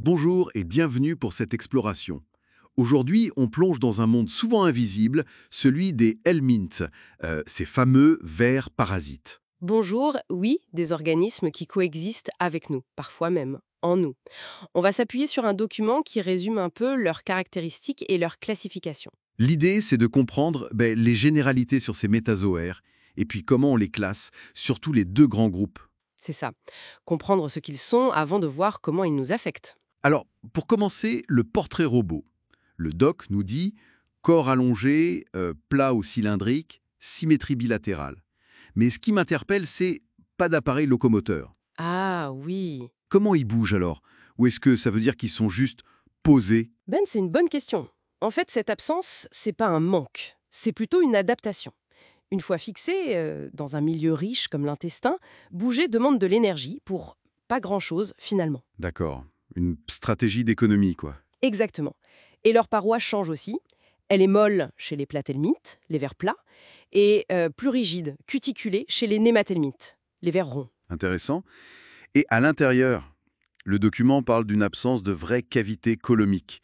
Bonjour et bienvenue pour cette exploration. Aujourd'hui, on plonge dans un monde souvent invisible, celui des helminths, ces fameux vers parasites. Bonjour, oui, des organismes qui coexistent avec nous, parfois même en nous. On va s'appuyer sur un document qui résume un peu leurs caractéristiques et leur classification. L'idée, c'est de comprendre les généralités sur ces métazoaires et puis comment on les classe, surtout les deux grands groupes. C'est ça. Comprendre ce qu'ils sont avant de voir comment ils nous affectent. Alors, pour commencer, le portrait robot. Le doc nous dit corps allongé, plat ou cylindrique, symétrie bilatérale. Mais ce qui m'interpelle, c'est pas d'appareil locomoteur. Ah oui. Comment ils bougent alors? Ou est-ce que ça veut dire qu'ils sont juste posés? Ben, c'est une bonne question. En fait, cette absence, c'est pas un manque, c'est plutôt une adaptation. Une fois fixé, dans un milieu riche comme l'intestin, bouger demande de l'énergie pour pas grand-chose finalement. D'accord. Une stratégie d'économie, quoi. Exactement. Et leur paroi change aussi. Elle est molle chez les platelmintes, les vers plats, et plus rigide, cuticulée chez les nématelmintes, les vers ronds. Intéressant. Et à l'intérieur, le document parle d'une absence de vraie cavité colomique.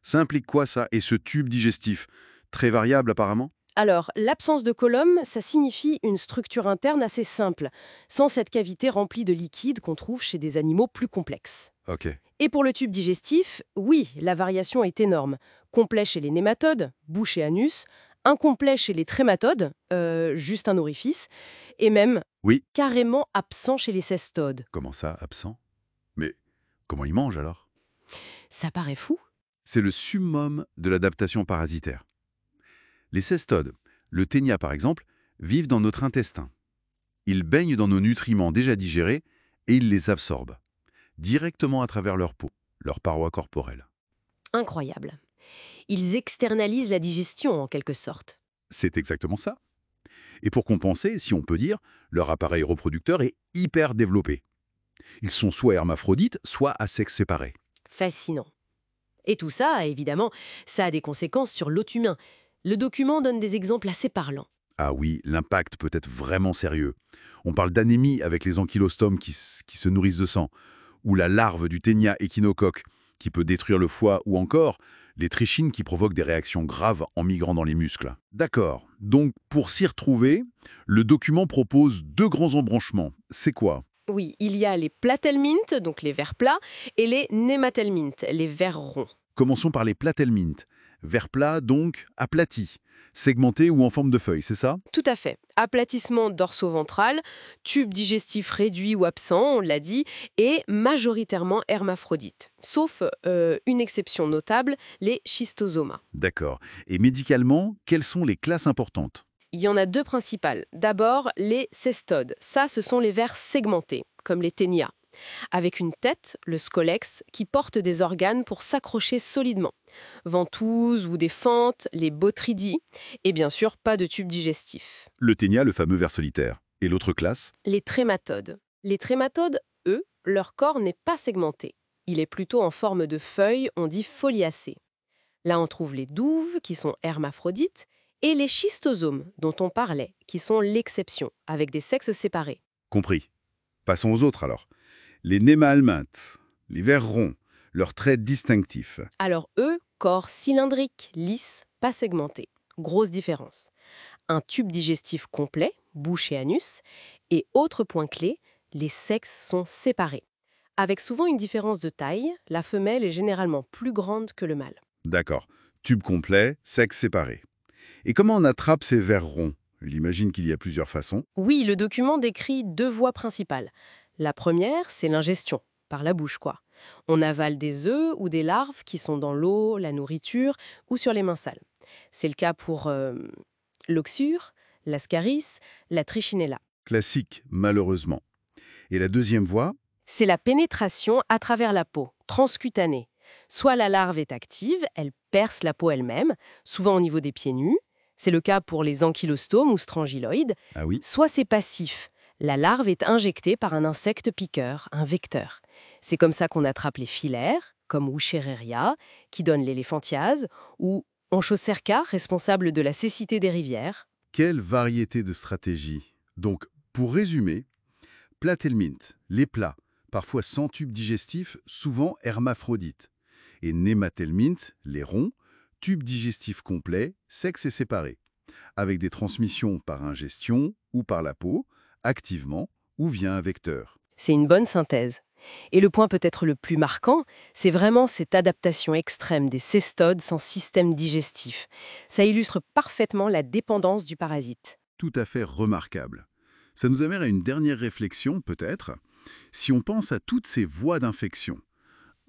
Ça implique quoi, ça? Et ce tube digestif? Très variable, apparemment? Alors, l'absence de colonne, ça signifie une structure interne assez simple, sans cette cavité remplie de liquide qu'on trouve chez des animaux plus complexes. Ok. Et pour le tube digestif, oui, la variation est énorme. Complet chez les nématodes, bouche et anus, incomplet chez les trématodes, juste un orifice, et même Oui. carrément absent chez les cestodes. Comment ça, absent? Mais comment ils mangent, alors? Ça paraît fou. C'est le summum de l'adaptation parasitaire. Les cestodes, le ténia par exemple, vivent dans notre intestin. Ils baignent dans nos nutriments déjà digérés et ils les absorbent, directement à travers leur peau, leur paroi corporelle. Incroyable. Ils externalisent la digestion en quelque sorte. C'est exactement ça. Et pour compenser, si on peut dire, leur appareil reproducteur est hyper développé. Ils sont soit hermaphrodites, soit à sexe séparé. Fascinant. Et tout ça, évidemment, ça a des conséquences sur l'hôte humain. Le document donne des exemples assez parlants. Ah oui, l'impact peut être vraiment sérieux. On parle d'anémie avec les ankylostomes qui se nourrissent de sang, ou la larve du ténia échinocoque qui peut détruire le foie, ou encore les trichines qui provoquent des réactions graves en migrant dans les muscles. D'accord. Donc, pour s'y retrouver, le document propose deux grands embranchements. C'est quoi? Oui, il y a les platelmintes, donc les vers plats, et les nématelmintes, les vers ronds. Commençons par les platelmintes. Vers plat, donc aplati, segmenté ou en forme de feuille, c'est ça? Tout à fait. Aplatissement dorso-ventral, tube digestif réduit ou absent, on l'a dit, et majoritairement hermaphrodite. Sauf une exception notable, les schistosomas. D'accord. Et médicalement, quelles sont les classes importantes? Il y en a deux principales. D'abord, les cestodes. Ça, ce sont les vers segmentés, comme les ténias, avec une tête, le scolex, qui porte des organes pour s'accrocher solidement. Ventouses ou des fentes, les botrydies, et bien sûr, pas de tube digestif. Le ténia, le fameux ver solitaire. Et l'autre classe? Les trématodes. Les trématodes, eux, leur corps n'est pas segmenté. Il est plutôt en forme de feuille, on dit foliacée. Là, on trouve les douves, qui sont hermaphrodites, et les schistosomes, dont on parlait, qui sont l'exception, avec des sexes séparés. Compris. Passons aux autres alors. Les néma-helminthes, les vers ronds, leurs traits distinctifs. Alors eux, corps cylindrique, lisse, pas segmenté. Grosse différence. Un tube digestif complet, bouche et anus, et autre point clé, les sexes sont séparés. Avec souvent une différence de taille, la femelle est généralement plus grande que le mâle. D'accord. Tube complet, sexe séparé. Et comment on attrape ces vers ronds? J'imagine qu'il y a plusieurs façons. Oui, le document décrit deux voies principales. La première, c'est l'ingestion, par la bouche quoi. On avale des œufs ou des larves qui sont dans l'eau, la nourriture ou sur les mains sales. C'est le cas pour l'oxure, l'ascaris, la trichinella. Classique, malheureusement. Et la deuxième voie? C'est la pénétration à travers la peau, transcutanée. Soit la larve est active, elle perce la peau elle-même, souvent au niveau des pieds nus. C'est le cas pour les ankylostomes ou strangyloïdes. Ah oui. Soit c'est passif. La larve est injectée par un insecte piqueur, un vecteur. C'est comme ça qu'on attrape les filaires, comme Wuchereria, qui donne l'éléphantiase, ou Onchocerca, responsable de la cécité des rivières. Quelle variété de stratégies. Donc, pour résumer, platelminth, les plats, parfois sans tube digestif, souvent hermaphrodites. Et nématelmintes, les ronds, tube digestif complet, sexe et séparé, avec des transmissions par ingestion ou par la peau, activement ou via un vecteur. C'est une bonne synthèse. Et le point peut-être le plus marquant, c'est vraiment cette adaptation extrême des cestodes sans système digestif. Ça illustre parfaitement la dépendance du parasite. Tout à fait remarquable. Ça nous amène à une dernière réflexion, peut-être. Si on pense à toutes ces voies d'infection,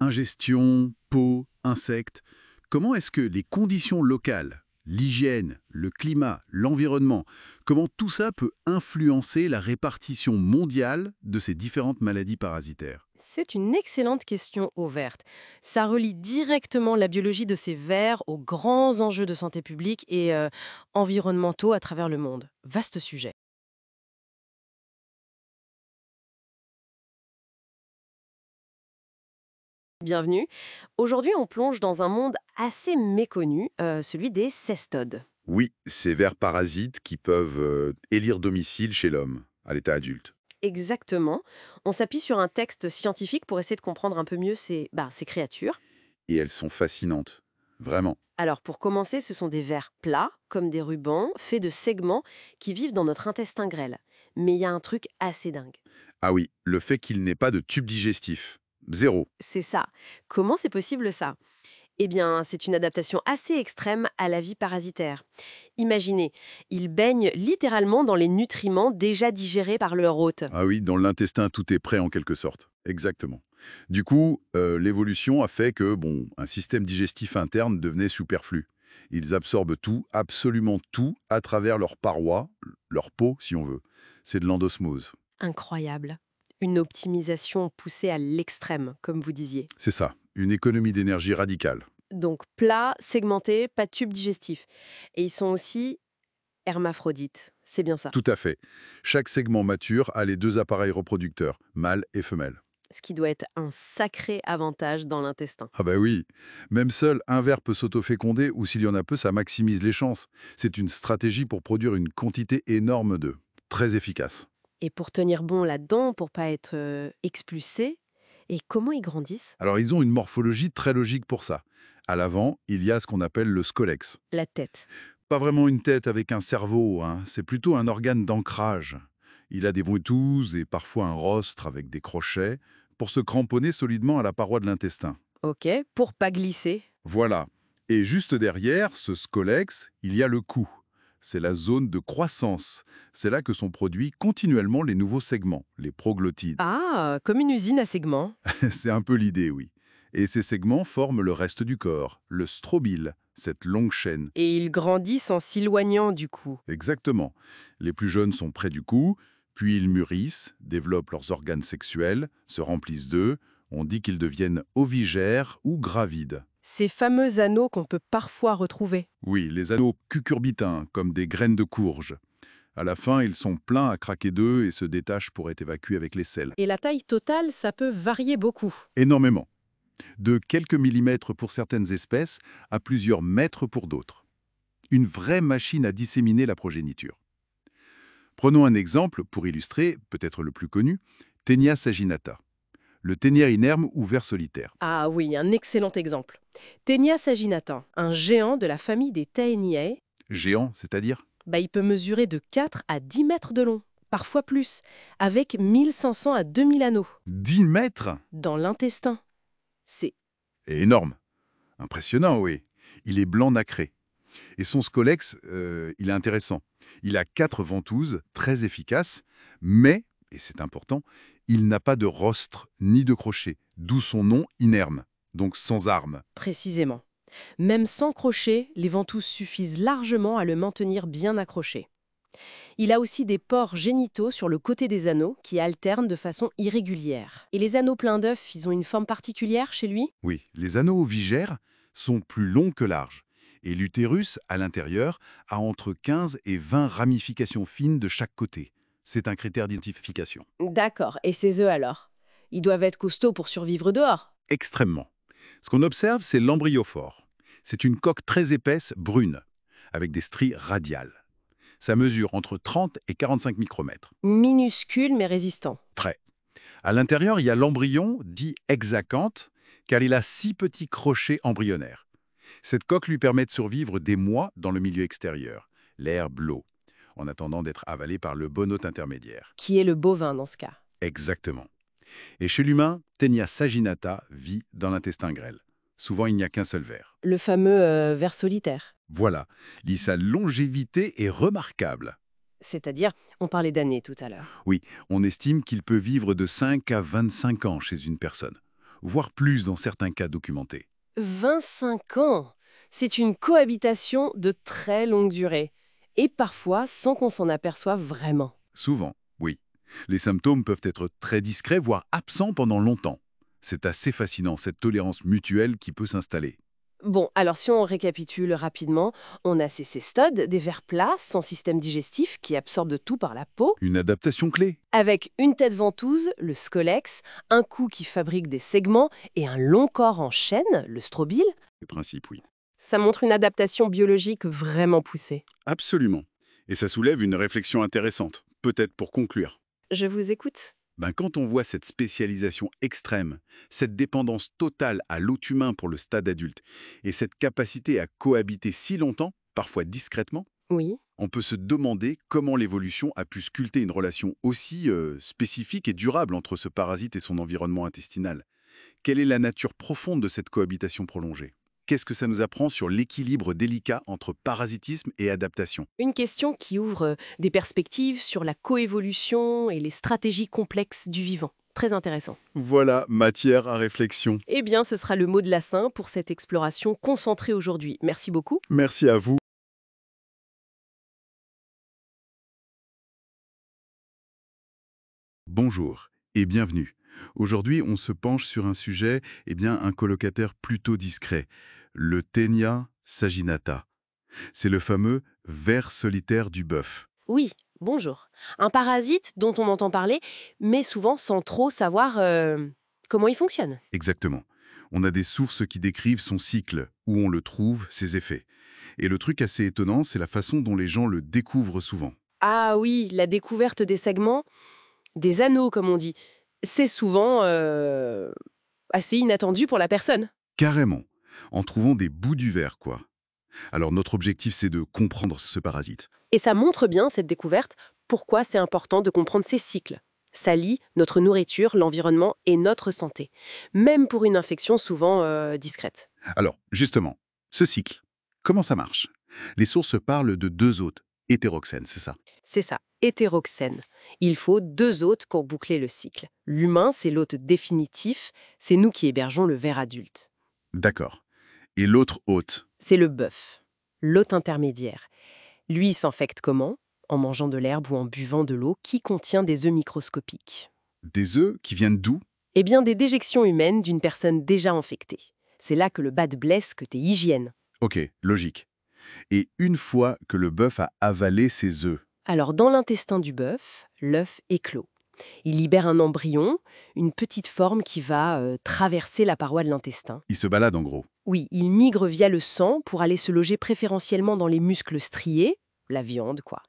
ingestion, peau, insectes, comment est-ce que les conditions locales, l'hygiène, le climat, l'environnement, comment tout ça peut influencer la répartition mondiale de ces différentes maladies parasitaires? C'est une excellente question ouverte. Ça relie directement la biologie de ces vers aux grands enjeux de santé publique et environnementaux à travers le monde. Vaste sujet. Bienvenue. Aujourd'hui, on plonge dans un monde assez méconnu, celui des cestodes. Oui, ces vers parasites qui peuvent élire domicile chez l'homme, à l'état adulte. Exactement. On s'appuie sur un texte scientifique pour essayer de comprendre un peu mieux ces créatures. Et elles sont fascinantes, vraiment. Alors, pour commencer, ce sont des vers plats, comme des rubans, faits de segments qui vivent dans notre intestin grêle. Mais il y a un truc assez dingue. Ah oui, le fait qu'il n'ait pas de tube digestif. Zéro. C'est ça. Comment c'est possible ça? Eh bien, c'est une adaptation assez extrême à la vie parasitaire. Imaginez, ils baignent littéralement dans les nutriments déjà digérés par leur hôte. Ah oui, dans l'intestin, tout est prêt en quelque sorte. Exactement. Du coup, l'évolution a fait que, bon, un système digestif interne devenait superflu. Ils absorbent tout, absolument tout, à travers leurs parois, leur peau, si on veut. C'est de l'endosmose. Incroyable. Une optimisation poussée à l'extrême, comme vous disiez. C'est ça, une économie d'énergie radicale. Donc plat, segmenté, pas de tube digestif. Et ils sont aussi hermaphrodites. C'est bien ça. Tout à fait. Chaque segment mature a les deux appareils reproducteurs, mâle et femelle. Ce qui doit être un sacré avantage dans l'intestin. Ah bah oui, même seul, un ver peut s'autoféconder ou s'il y en a peu, ça maximise les chances. C'est une stratégie pour produire une quantité énorme d'œufs. Très efficace. Et pour tenir bon là-dedans, pour pas être expulsés, et comment ils grandissent? Alors ils ont une morphologie très logique pour ça. À l'avant, il y a ce qu'on appelle le scolex. La tête. Pas vraiment une tête avec un cerveau, hein. C'est plutôt un organe d'ancrage. Il a des ventouses et parfois un rostre avec des crochets pour se cramponner solidement à la paroi de l'intestin. Ok, pour pas glisser. Voilà. Et juste derrière ce scolex, il y a le cou. C'est la zone de croissance. C'est là que sont produits continuellement les nouveaux segments, les proglottides. Ah, comme une usine à segments. C'est un peu l'idée, oui. Et ces segments forment le reste du corps, le strobile, cette longue chaîne. Et ils grandissent en s'éloignant du cou. Exactement. Les plus jeunes sont près du cou, puis ils mûrissent, développent leurs organes sexuels, se remplissent d'œufs. On dit qu'ils deviennent ovigères ou gravides. Ces fameux anneaux qu'on peut parfois retrouver. Oui, les anneaux cucurbitins, comme des graines de courge. À la fin, ils sont pleins à craquer d'œufs et se détachent pour être évacués avec les selles. Et la taille totale, ça peut varier beaucoup. Énormément. De quelques millimètres pour certaines espèces à plusieurs mètres pour d'autres. Une vraie machine à disséminer la progéniture. Prenons un exemple pour illustrer, peut-être le plus connu, Taenia saginata. Le ténière inerme ou ver solitaire. Ah oui, un excellent exemple. Taenia saginata, un géant de la famille des Taeniae, Géant, c'est-à-dire? il peut mesurer de 4 à 10 mètres de long, parfois plus, avec 1500 à 2000 anneaux. 10 mètres? Dans l'intestin. C'est Et énorme. Impressionnant, oui. Il est blanc nacré. Et son scolex, il est intéressant. Il a 4 ventouses, très efficaces, mais, et c'est important, il n'a pas de rostre ni de crochet, d'où son nom inerme, donc sans arme. précisément. Même sans crochet, les ventouses suffisent largement à le maintenir bien accroché. Il a aussi des pores génitaux sur le côté des anneaux qui alternent de façon irrégulière. Et les anneaux pleins d'œufs, ils ont une forme particulière chez lui? Oui, les anneaux ovigères sont plus longs que larges. Et l'utérus, à l'intérieur, a entre 15 et 20 ramifications fines de chaque côté. C'est un critère d'identification. D'accord. Et ces œufs alors? Ils doivent être costauds pour survivre dehors. Extrêmement. Ce qu'on observe, c'est l'embryophore. C'est une coque très épaisse, brune, avec des stries radiales. Ça mesure entre 30 et 45 micromètres. Minuscules mais résistants. Très. À l'intérieur, il y a l'embryon, dit hexacanthe, car il a 6 petits crochets embryonnaires. Cette coque lui permet de survivre des mois dans le milieu extérieur, l'herbe, l'eau, en attendant d'être avalé par le bon hôte intermédiaire. Qui est le bovin dans ce cas? Exactement. Et chez l'humain, Taenia saginata vit dans l'intestin grêle. Souvent, il n'y a qu'un seul ver. Le fameux ver solitaire. Voilà, sa longévité est remarquable. C'est-à-dire, on parlait d'années tout à l'heure. Oui, on estime qu'il peut vivre de 5 à 25 ans chez une personne, voire plus dans certains cas documentés. 25 ans! C'est une cohabitation de très longue durée. Et parfois sans qu'on s'en aperçoive vraiment. Souvent, oui. Les symptômes peuvent être très discrets, voire absents pendant longtemps. C'est assez fascinant, cette tolérance mutuelle qui peut s'installer. Bon, alors si on récapitule rapidement, on a ces cestodes, des vers plats sans système digestif qui absorbent tout par la peau, Une adaptation clé. avec une tête ventouse, le scolex, un cou qui fabrique des segments et un long corps en chaîne, le strobile. Le principe, oui. Ça montre une adaptation biologique vraiment poussée. Absolument. Et ça soulève une réflexion intéressante, peut-être pour conclure. Je vous écoute. Quand on voit cette spécialisation extrême, cette dépendance totale à l'hôte humain pour le stade adulte, et cette capacité à cohabiter si longtemps, parfois discrètement, Oui. on peut se demander comment l'évolution a pu sculpter une relation aussi spécifique et durable entre ce parasite et son environnement intestinal. Quelle est la nature profonde de cette cohabitation prolongée? Qu'est-ce que ça nous apprend sur l'équilibre délicat entre parasitisme et adaptation? Une question qui ouvre des perspectives sur la coévolution et les stratégies complexes du vivant. Très intéressant. Voilà, matière à réflexion. Eh bien, ce sera le mot de la fin pour cette exploration concentrée aujourd'hui. Merci beaucoup. Merci à vous. Bonjour et bienvenue. Aujourd'hui, on se penche sur un sujet, un colocataire plutôt discret, le Taenia saginata. C'est le fameux ver solitaire du bœuf. Oui, bonjour. Un parasite dont on entend parler, mais souvent sans trop savoir comment il fonctionne. Exactement. On a des sources qui décrivent son cycle, où on le trouve, ses effets. Et le truc assez étonnant, c'est la façon dont les gens le découvrent souvent. Ah oui, la découverte des segments, des anneaux comme on dit, c'est souvent assez inattendu pour la personne. Carrément. En trouvant des bouts du verre, quoi. Alors notre objectif, c'est de comprendre ce parasite. Et ça montre bien, cette découverte, pourquoi c'est important de comprendre ces cycles. Ça lie notre nourriture, l'environnement et notre santé, même pour une infection souvent discrète. Alors, justement, ce cycle, comment ça marche? Les sources parlent de 2 hôtes, hétéroxènes, c'est ça? C'est ça, hétéroxène. Il faut 2 hôtes pour boucler le cycle. L'humain, c'est l'hôte définitif, c'est nous qui hébergeons le ver adulte. D'accord. Et l'autre hôte? C'est le bœuf, l'hôte intermédiaire. Lui, il s'infecte comment? En mangeant de l'herbe ou en buvant de l'eau qui contient des œufs microscopiques. Des œufs qui viennent d'où? Eh bien, des déjections humaines d'une personne déjà infectée. C'est là que le bad blesse côté hygiène. Ok, logique. Et une fois que le bœuf a avalé ses œufs, Alors, dans l'intestin du bœuf, l'œuf éclot. Il libère un embryon, une petite forme qui va traverser la paroi de l'intestin. il se balade en gros. Oui, il migre via le sang pour aller se loger préférentiellement dans les muscles striés, la viande quoi.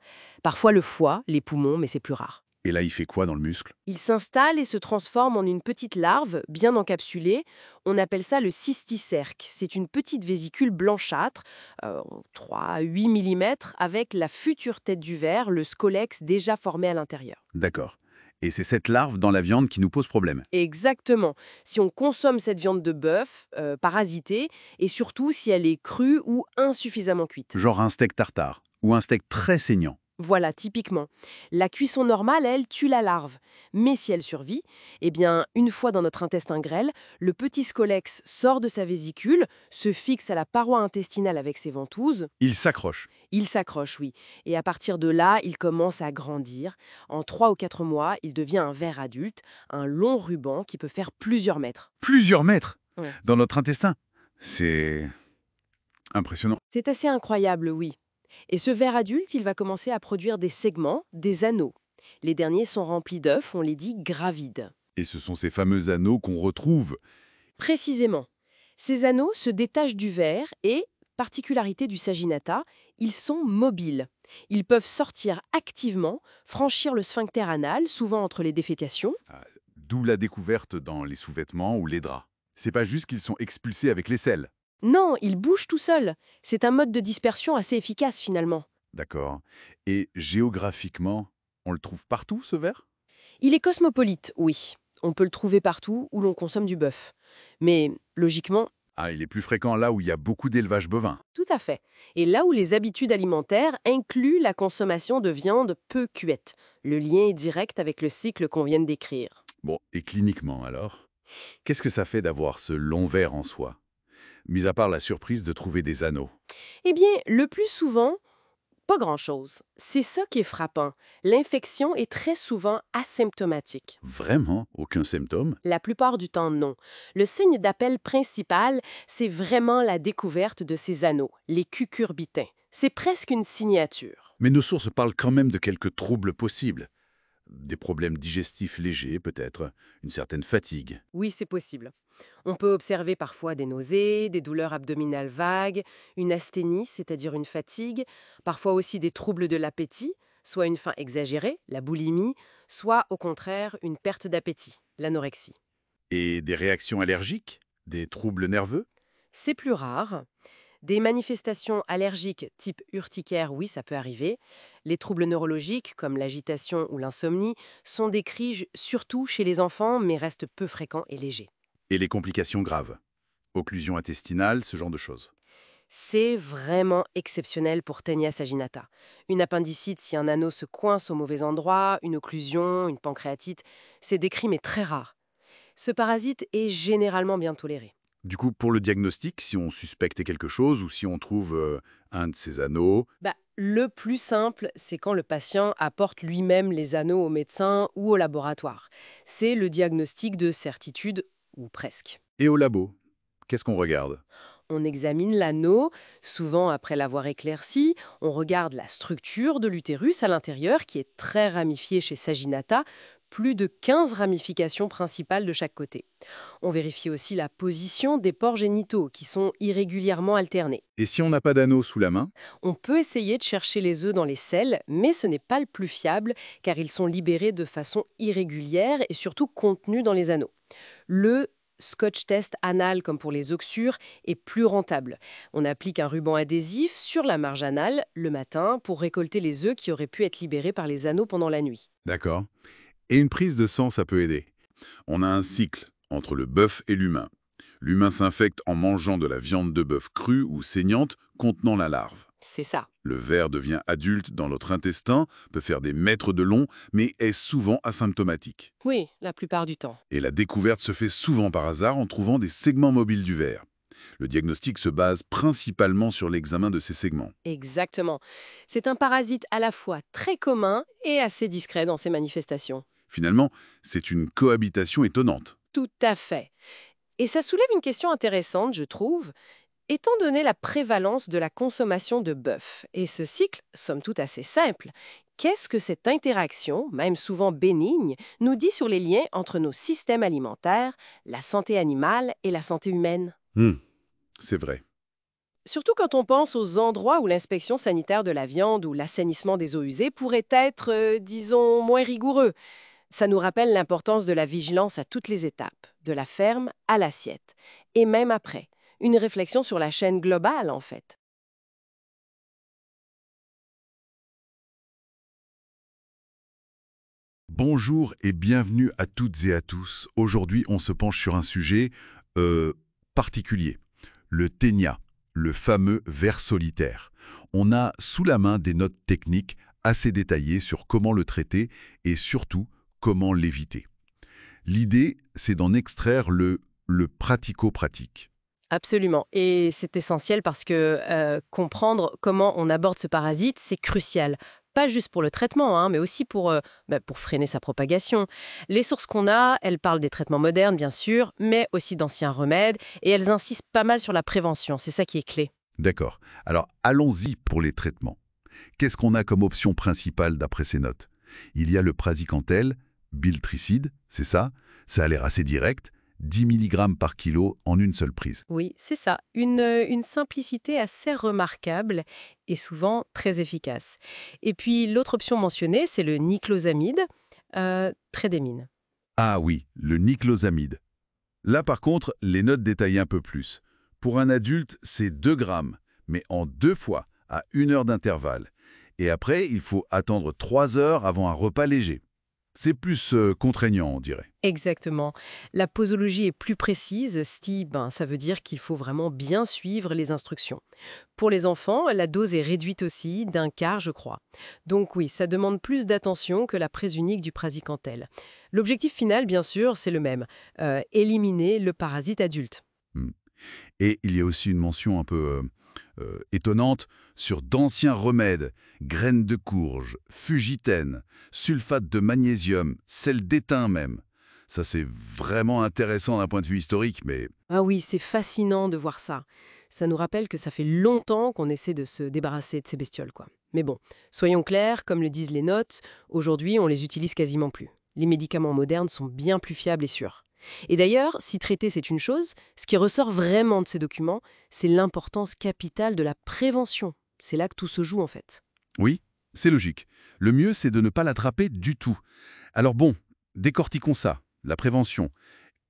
Parfois le foie, les poumons, mais c'est plus rare. Et là, il fait quoi dans le muscle? Il s'installe et se transforme en une petite larve bien encapsulée. On appelle ça le cysticerque. C'est une petite vésicule blanchâtre, 3 à 8 mm, avec la future tête du ver, le scolex déjà formé à l'intérieur. D'accord. Et c'est cette larve dans la viande qui nous pose problème. Exactement. Si on consomme cette viande de bœuf, parasitée, et surtout si elle est crue ou insuffisamment cuite. Genre un steak tartare, ou un steak très saignant. Voilà, typiquement. La cuisson normale, elle, tue la larve. Mais si elle survit, eh bien, une fois dans notre intestin grêle, le petit scolex sort de sa vésicule, se fixe à la paroi intestinale avec ses ventouses. Il s'accroche. Il s'accroche, oui. Et à partir de là, il commence à grandir. En 3 ou 4 mois, il devient un ver adulte, un long ruban qui peut faire plusieurs mètres. Plusieurs mètres Ouais. dans notre intestin. C'est impressionnant. C'est assez incroyable, oui. Et ce ver adulte, il va commencer à produire des segments, des anneaux. Les derniers sont remplis d'œufs, on les dit gravides. Et ce sont ces fameux anneaux qu'on retrouve. Précisément. Ces anneaux se détachent du ver et, particularité du saginata, ils sont mobiles. Ils peuvent sortir activement, franchir le sphincter anal, souvent entre les défécations. D'où la découverte dans les sous-vêtements ou les draps. C'est pas juste qu'ils sont expulsés avec les selles. Non, il bouge tout seul. C'est un mode de dispersion assez efficace finalement. D'accord. Et géographiquement, on le trouve partout, ce ver? Il est cosmopolite, oui. On peut le trouver partout où l'on consomme du bœuf. Mais logiquement, Ah, il est plus fréquent là où il y a beaucoup d'élevage bovin. tout à fait. Et là où les habitudes alimentaires incluent la consommation de viande peu cuite. Le lien est direct avec le cycle qu'on vient de décrire. Bon, et cliniquement alors? Qu'est-ce que ça fait d'avoir ce long ver en soi? Mis à part la surprise de trouver des anneaux. Eh bien, le plus souvent, pas grand-chose. C'est ça qui est frappant. L'infection est très souvent asymptomatique. Vraiment? Aucun symptôme? La plupart du temps, non. Le signe d'appel principal, c'est vraiment la découverte de ces anneaux, les cucurbitins. C'est presque une signature. Mais nos sources parlent quand même de quelques troubles possibles. Des problèmes digestifs légers, peut-être, une certaine fatigue. Oui, c'est possible. On peut observer parfois des nausées, des douleurs abdominales vagues, une asthénie, c'est-à-dire une fatigue, parfois aussi des troubles de l'appétit, soit une faim exagérée, la boulimie, soit au contraire une perte d'appétit, l'anorexie. Et des réactions allergiques? Des troubles nerveux? C'est plus rare. Des manifestations allergiques type urticaire, oui, ça peut arriver. Les troubles neurologiques, comme l'agitation ou l'insomnie, sont décrits surtout chez les enfants, mais restent peu fréquents et légers. Et les complications graves? Occlusion intestinale, ce genre de choses. C'est vraiment exceptionnel pour Taenia saginata. Une appendicite si un anneau se coince au mauvais endroit, une occlusion, une pancréatite, c'est décrit mais très rare. Ce parasite est généralement bien toléré. Du coup, pour le diagnostic, si on suspecte quelque chose ou si on trouve un de ces anneaux, Le plus simple, c'est quand le patient apporte lui-même les anneaux au médecin ou au laboratoire. C'est le diagnostic de certitude, ou presque. et au labo, qu'est-ce qu'on regarde? On examine l'anneau, souvent après l'avoir éclairci, on regarde la structure de l'utérus à l'intérieur, qui est très ramifiée chez Saginata, plus de 15 ramifications principales de chaque côté. On vérifie aussi la position des pores génitaux, qui sont irrégulièrement alternés. Et si on n'a pas d'anneau sous la main? On peut essayer de chercher les œufs dans les selles, mais ce n'est pas le plus fiable, car ils sont libérés de façon irrégulière et surtout contenus dans les anneaux. Le Scotch test anal, comme pour les oxyures, est plus rentable. On applique un ruban adhésif sur la marge anale le matin pour récolter les œufs qui auraient pu être libérés par les anneaux pendant la nuit. D'accord. Et une prise de sang, ça peut aider. On a un cycle entre le bœuf et l'humain. L'humain s'infecte en mangeant de la viande de bœuf crue ou saignante contenant la larve. C'est ça. Le ver devient adulte dans notre intestin, peut faire des mètres de long, mais est souvent asymptomatique. Oui, la plupart du temps. Et la découverte se fait souvent par hasard en trouvant des segments mobiles du ver. Le diagnostic se base principalement sur l'examen de ces segments. Exactement. C'est un parasite à la fois très commun et assez discret dans ses manifestations. Finalement, c'est une cohabitation étonnante. Tout à fait. Et ça soulève une question intéressante, je trouve. Étant donné la prévalence de la consommation de bœuf, et ce cycle, somme toute assez simple, qu'est-ce que cette interaction, même souvent bénigne, nous dit sur les liens entre nos systèmes alimentaires, la santé animale et la santé humaine? C'est vrai. Surtout quand on pense aux endroits où l'inspection sanitaire de la viande ou l'assainissement des eaux usées pourrait être, disons, moins rigoureux. Ça nous rappelle l'importance de la vigilance à toutes les étapes, de la ferme à l'assiette, et même après. Une réflexion sur la chaîne globale, en fait. Bonjour et bienvenue à toutes et à tous. Aujourd'hui, on se penche sur un sujet particulier. Le ténia, le fameux ver solitaire. On a sous la main des notes techniques assez détaillées sur comment le traiter et surtout comment l'éviter. L'idée, c'est d'en extraire le pratico-pratique. Absolument. Et c'est essentiel parce que comprendre comment on aborde ce parasite, c'est crucial. Pas juste pour le traitement, hein, mais aussi pour freiner sa propagation. Les sources qu'on a, elles parlent des traitements modernes, bien sûr, mais aussi d'anciens remèdes, et elles insistent pas mal sur la prévention. C'est ça qui est clé. D'accord. Alors, allons-y pour les traitements. Qu'est-ce qu'on a comme option principale d'après ces notes? Il y a le praziquantel, biltricide, c'est ça? Ça a l'air assez direct. 10 mg par kilo en une seule prise. Oui, c'est ça. Une simplicité assez remarquable et souvent très efficace. Et puis l'autre option mentionnée, c'est le niclosamide, trédémine. Ah oui, le niclosamide. Là par contre, les notes détaillent un peu plus. Pour un adulte, c'est 2 grammes, mais en 2 fois, à 1 heure d'intervalle. Et après, il faut attendre 3 heures avant un repas léger. C'est plus contraignant, on dirait. Exactement. La posologie est plus précise. Ça veut dire qu'il faut vraiment bien suivre les instructions. Pour les enfants, la dose est réduite aussi d'un quart, je crois. Donc oui, ça demande plus d'attention que la prise unique du praziquantel. L'objectif final, bien sûr, c'est le même, éliminer le parasite adulte. Hmm. Et il y a aussi une mention un peu étonnante sur d'anciens remèdes, graines de courge, fugitène, sulfate de magnésium, sel d'étain même. Ça, c'est vraiment intéressant d'un point de vue historique, mais Ah oui, c'est fascinant de voir ça. Ça nous rappelle que ça fait longtemps qu'on essaie de se débarrasser de ces bestioles, quoi. Mais bon, soyons clairs, comme le disent les notes, aujourd'hui on les utilise quasiment plus. Les médicaments modernes sont bien plus fiables et sûrs. Et d'ailleurs, si traiter c'est une chose, ce qui ressort vraiment de ces documents, c'est l'importance capitale de la prévention. C'est là que tout se joue en fait. oui, c'est logique. Le mieux, c'est de ne pas l'attraper du tout. Alors bon, décortiquons ça, la prévention.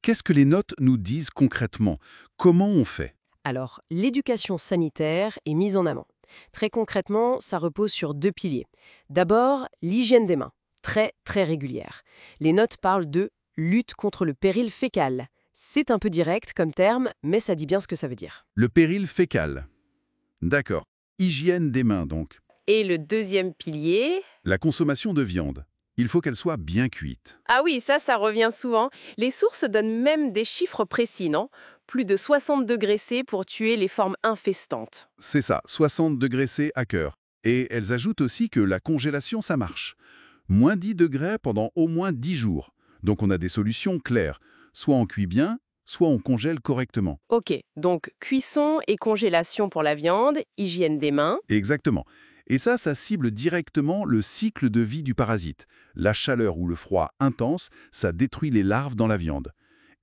Qu'est-ce que les notes nous disent concrètement? Comment on fait? Alors, l'éducation sanitaire est mise en avant. Très concrètement, ça repose sur 2 piliers. D'abord, l'hygiène des mains, très très régulière. Les notes parlent de lutte contre le péril fécal. C'est un peu direct comme terme, mais ça dit bien ce que ça veut dire. Le péril fécal. D'accord. Hygiène des mains, donc. Et le deuxième pilier. La consommation de viande. Il faut qu'elle soit bien cuite. Ah oui, ça revient souvent. Les sources donnent même des chiffres précis, non? Plus de 60 degrés C pour tuer les formes infestantes. C'est ça, 60 degrés C à cœur. Et elles ajoutent aussi que la congélation, ça marche. Moins 10 degrés pendant au moins 10 jours. Donc on a des solutions claires. Soit on cuit bien, soit on congèle correctement. Ok, donc cuisson et congélation pour la viande, hygiène des mains. Exactement. Et ça cible directement le cycle de vie du parasite. La chaleur ou le froid intense, ça détruit les larves dans la viande.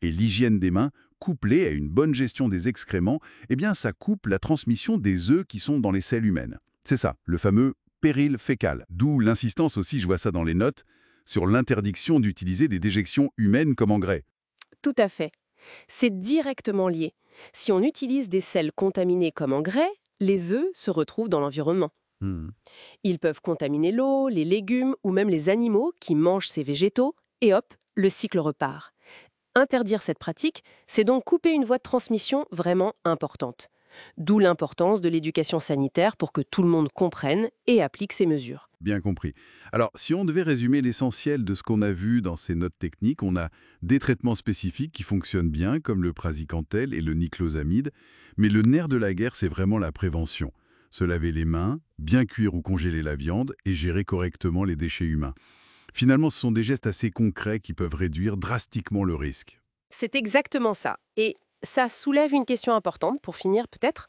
Et l'hygiène des mains, couplée à une bonne gestion des excréments, eh bien ça coupe la transmission des œufs qui sont dans les selles humaines. C'est ça, le fameux péril fécal. D'où l'insistance aussi, je vois ça dans les notes, sur l'interdiction d'utiliser des déjections humaines comme engrais. Tout à fait. C'est directement lié. Si on utilise des sels contaminés comme engrais, les œufs se retrouvent dans l'environnement. Hmm. Ils peuvent contaminer l'eau, les légumes ou même les animaux qui mangent ces végétaux, et hop, le cycle repart. Interdire cette pratique, c'est donc couper une voie de transmission vraiment importante. D'où l'importance de l'éducation sanitaire pour que tout le monde comprenne et applique ces mesures. Bien compris. Alors, si on devait résumer l'essentiel de ce qu'on a vu dans ces notes techniques, on a des traitements spécifiques qui fonctionnent bien, comme le praziquantel et le niclosamide, mais le nerf de la guerre, c'est vraiment la prévention. Se laver les mains, bien cuire ou congeler la viande et gérer correctement les déchets humains. Finalement, ce sont des gestes assez concrets qui peuvent réduire drastiquement le risque. C'est exactement ça. Et ça soulève une question importante pour finir peut-être.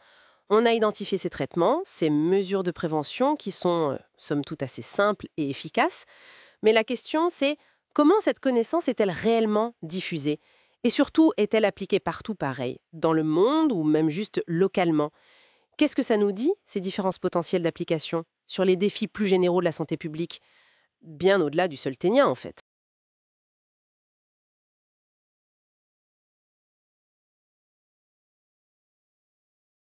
On a identifié ces traitements, ces mesures de prévention qui sont, somme toute, assez simples et efficaces. Mais la question, c'est comment cette connaissance est-elle réellement diffusée? Et surtout, est-elle appliquée partout pareil, dans le monde ou même juste localement? Qu'est-ce que ça nous dit, ces différences potentielles d'application, sur les défis plus généraux de la santé publique? Bien au-delà du seul ténia, en fait.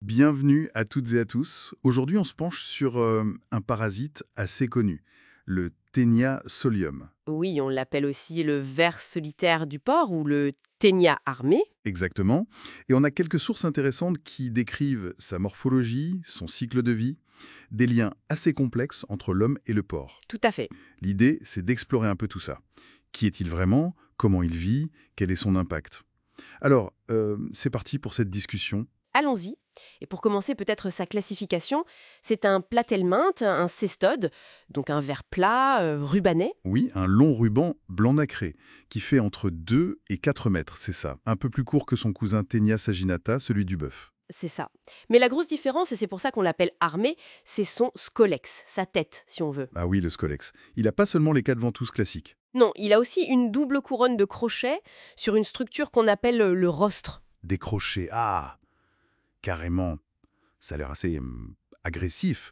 Bienvenue à toutes et à tous. Aujourd'hui, on se penche sur un parasite assez connu, le Ténia solium. Oui, on l'appelle aussi le ver solitaire du porc ou le ténia armé. Exactement. Et on a quelques sources intéressantes qui décrivent sa morphologie, son cycle de vie, des liens assez complexes entre l'homme et le porc. Tout à fait. L'idée, c'est d'explorer un peu tout ça. Qui est-il vraiment? Comment il vit? Quel est son impact? Alors, c'est parti pour cette discussion. Allons-y. Et pour commencer, peut-être sa classification. C'est un platelminthe, un cestode, donc un ver plat, rubané. Oui, un long ruban blanc nacré, qui fait entre 2 et 4 mètres, c'est ça. Un peu plus court que son cousin Ténia saginata, celui du bœuf. C'est ça. Mais la grosse différence, et c'est pour ça qu'on l'appelle armé, c'est son scolex, sa tête, si on veut. Ah oui, le scolex. Il n'a pas seulement les 4 ventouses classiques. Non, il a aussi une double couronne de crochets sur une structure qu'on appelle le rostre. Des crochets, ah, carrément. Ça a l'air assez agressif.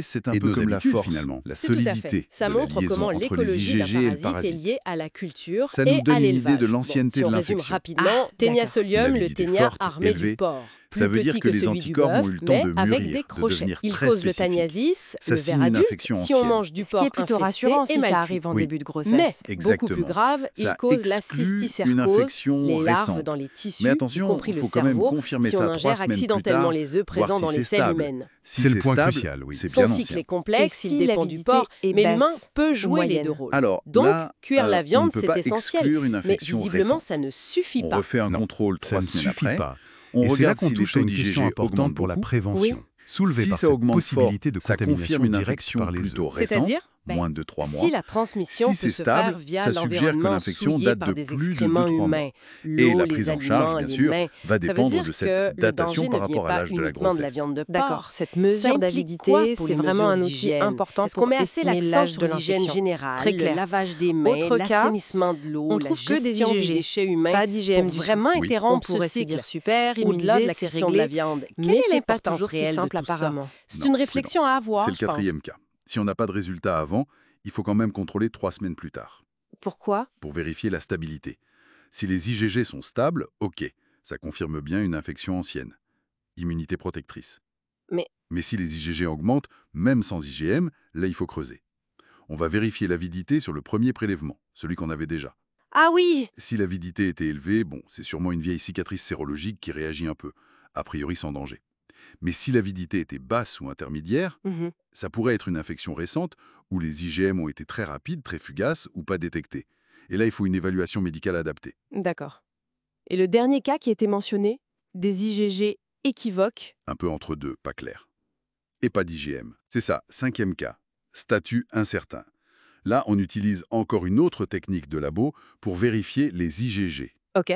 longévité, c'est un Et peu nos comme la habitudes, force, finalement. la C'est tout à fait. solidité. Ça de la montre liaison comment entre les l'écologie d'un IgG et le parasite est parasite. liée à la culture Ça et nous donne à une idée l'élevage. de l'ancienneté Si de on résume l'infection. rapidement, Ténia Une solium, le avidité ténia forte, armé d'une élevé, porc, ça plus veut dire petit que les celui du anticorps bœuf, ont eu le temps mais de avec mûrir, des de crochets. devenir Il très cause le spécifiques. taniasis, Ça le signe ver une adulte, infection si on ancienne. mange du Ce porc qui est plutôt infesté rassurant et si mal ça cuit. arrive en Oui. début de Mais, grossesse. beaucoup plus Exactement. grave, il Ça cause la exclut une cysticercose, infection les larves récente. dans les tissus, Mais y attention, compris il le faut quand même cerveau, confirmer si on ça 3 ingère semaines plus accidentellement tard, les œufs voir présents si dans c'est les selles stable. humaines. Si C'est le c'est point stable, crucial, oui. c'est Son bien cycle ancien. est complexe, Et il si dépend du l'avidité porc, est mais l'humain basse peut ou jouer les moyenne? deux rôles. Alors Donc, là, cuire la on ne viande, peut c'est pas essentiel. exclure une Mais infection visiblement, récente. ça ne suffit On pas. refait un Non, contrôle ça 3 ne semaines suffit après. pas. On Et c'est là regarde qu'on si les touche à taux une question d'IgG importante augmentent pour la beaucoup. prévention, soulevée Si par ça cette augmente possibilité fort, de ça confirme contamination une directe infection par les plutôt œufs. récente, C'est-à-dire moins de 3 mois. Si la transmission Si peut c'est se stable, faire via ça suggère que l'environnement l'infection souillé date par de des plus de excréments 2-3 mois. humains, Et l'eau, la les prise en charge, aliments, bien les sûr, mains, va ça veut dépendre dire de que cette le datation danger par ne vient rapport à pas l'âge de la uniquement de la grossesse. viande de D'accord, porc. cette Ça mesure implique quoi d'avidité, pour c'est les vraiment mesures un outil d'hygiène? important Est-ce qu'on pour met assez estimer l'accent l'âge sur de l'hygiène l'infection. générale, Très le clair. lavage des mains, Autre cas, l'assainissement de l'eau, on la trouve que des gestion des IgG, déchets humains pas pour d'IgM du tout. vraiment Oui. On interrompre ce pourrait se cycle? dire super, Au-delà de immunisé, la c'est cuisson de la réglé, viande, quelle mais est c'est pas l'importance toujours si réelle de simple tout ça? apparemment. C'est Non, une réflexion prudence. à avoir, C'est le je pense. 4e cas. Si on n'a pas de résultat avant, il faut quand même contrôler 3 semaines plus tard Pourquoi? pour vérifier la stabilité. Si les IgG sont stables, ok, ça confirme bien une infection ancienne. Immunité protectrice. Mais- Mais si les IgG augmentent, même sans IgM, là il faut creuser. On va vérifier l'avidité sur le premier prélèvement, celui qu'on avait déjà. Ah oui! Si l'avidité était élevée, bon, c'est sûrement une vieille cicatrice sérologique qui réagit un peu, a priori sans danger. Mais si l'avidité était basse ou intermédiaire, Mhm. ça pourrait être une infection récente où les IgM ont été très rapides, très fugaces ou pas détectés. Et là, il faut une évaluation médicale adaptée. D'accord. Et le dernier cas qui était mentionné, des IgG équivoques, Un peu entre deux, pas clair. Et pas d'IgM. C'est ça, 5e cas. Statut incertain. Là, on utilise encore une autre technique de labo pour vérifier les IgG. ok,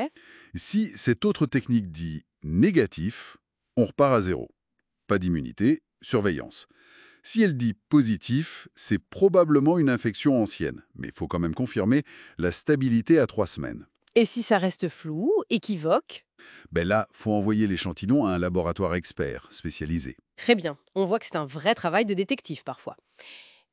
Si cette autre technique dit négatif, on repart à zéro. Pas d'immunité, surveillance. Si elle dit positif, c'est probablement une infection ancienne, mais il faut quand même confirmer la stabilité à 3 semaines. et si ça reste flou, équivoque, Ben là, faut envoyer l'échantillon à un laboratoire expert, spécialisé. Très bien. On voit que c'est un vrai travail de détective parfois.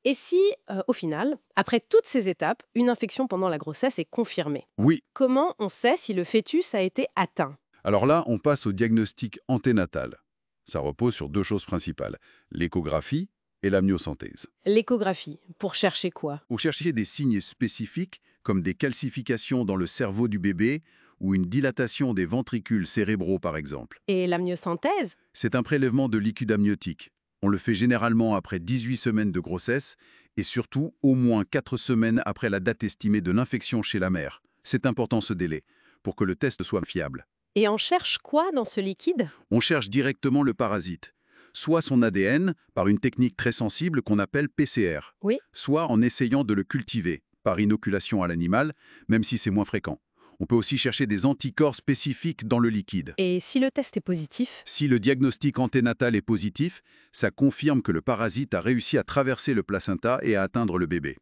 Et si, au final, après toutes ces étapes, une infection pendant la grossesse est confirmée, Oui, comment on sait si le fœtus a été atteint? alors là, on passe au diagnostic anténatal. Ça repose sur 2 choses principales, l'échographie et l'amniosynthèse. L'échographie, pour chercher quoi? Ou chercher des signes spécifiques, comme des calcifications dans le cerveau du bébé ou une dilatation des ventricules cérébraux, par exemple. Et l'amniosynthèse? C'est un prélèvement de liquide amniotique. On le fait généralement après 18 semaines de grossesse et surtout au moins 4 semaines après la date estimée de l'infection chez la mère. C'est important ce délai, pour que le test soit fiable. Et on cherche quoi dans ce liquide? On cherche directement le parasite, soit son ADN, par une technique très sensible qu'on appelle PCR, Oui. soit en essayant de le cultiver, par inoculation à l'animal, même si c'est moins fréquent. On peut aussi chercher des anticorps spécifiques dans le liquide. Et si le test est positif? Si le diagnostic anténatal est positif, ça confirme que le parasite a réussi à traverser le placenta et à atteindre le bébé.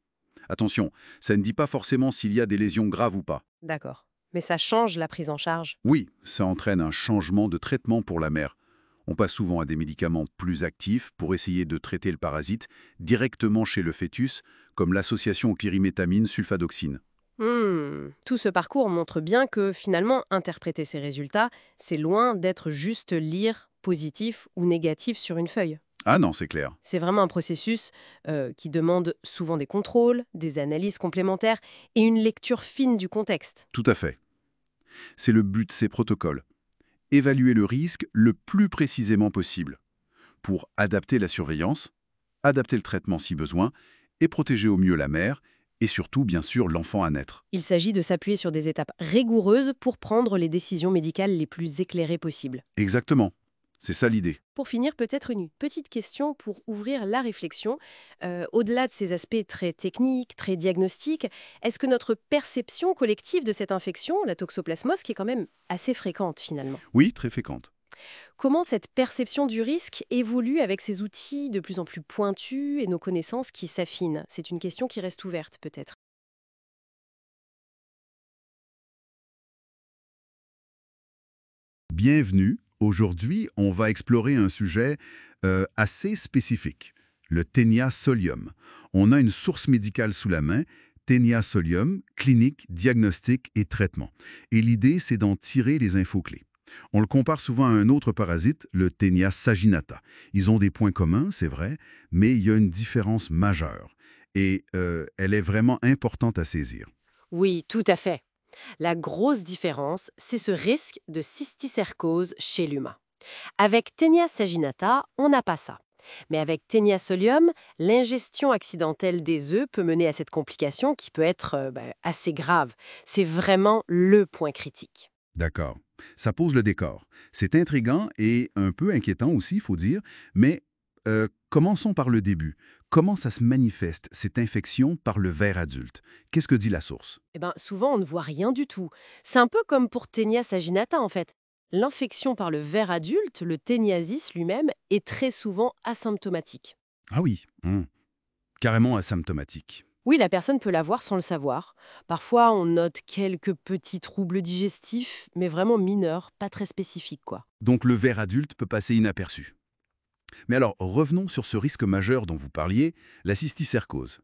Attention, ça ne dit pas forcément s'il y a des lésions graves ou pas. D'accord. Mais ça change la prise en charge. Oui, ça entraîne un changement de traitement pour la mère. On passe souvent à des médicaments plus actifs pour essayer de traiter le parasite directement chez le fœtus, comme l'association pyrimétamine-sulfadoxine. Tout ce parcours montre bien que finalement, interpréter ces résultats, c'est loin d'être juste lire positif ou négatif sur une feuille. Ah non, c'est clair. C'est vraiment un processus qui demande souvent des contrôles, des analyses complémentaires et une lecture fine du contexte. Tout à fait. C'est le but de ces protocoles. Évaluer le risque le plus précisément possible pour adapter la surveillance, adapter le traitement si besoin et protéger au mieux la mère et surtout, bien sûr, l'enfant à naître. Il s'agit de s'appuyer sur des étapes rigoureuses pour prendre les décisions médicales les plus éclairées possibles. Exactement. C'est ça l'idée. Pour finir, peut-être une petite question pour ouvrir la réflexion. Au-delà de ces aspects très techniques, très diagnostiques, est-ce que notre perception collective de cette infection, la toxoplasmose, qui est quand même assez fréquente finalement, Oui, très fécante. comment cette perception du risque évolue avec ces outils de plus en plus pointus et nos connaissances qui s'affinent? C'est une question qui reste ouverte peut-être. Bienvenue. Aujourd'hui, on va explorer un sujet assez spécifique, le Ténia solium. On a une source médicale sous la main, Ténia solium, clinique, diagnostic et traitement. Et l'idée, c'est d'en tirer les infos clés. On le compare souvent à un autre parasite, le Taenia saginata. Ils ont des points communs, c'est vrai, mais il y a une différence majeure. Et elle est vraiment importante à saisir. Oui, tout à fait. La grosse différence, c'est ce risque de cysticercose chez l'humain. Avec Taenia saginata, on n'a pas ça. Mais avec Taenia solium, l'ingestion accidentelle des œufs peut mener à cette complication qui peut être assez grave. C'est vraiment le point critique. D'accord. Ça pose le décor. C'est intriguant et un peu inquiétant aussi, il faut dire, mais commençons par le début. Comment ça se manifeste, cette infection par le ver adulte? Qu'est-ce que dit la source? Eh ben, souvent, on ne voit rien du tout. C'est un peu comme pour Taenia saginata, en fait. L'infection par le ver adulte, le téniasis lui-même, est très souvent asymptomatique. Ah oui, carrément asymptomatique. Oui, la personne peut l'avoir sans le savoir. Parfois, on note quelques petits troubles digestifs, mais vraiment mineurs, pas très spécifiques, quoi. Donc le ver adulte peut passer inaperçu. Mais alors, revenons sur ce risque majeur dont vous parliez, la cysticercose.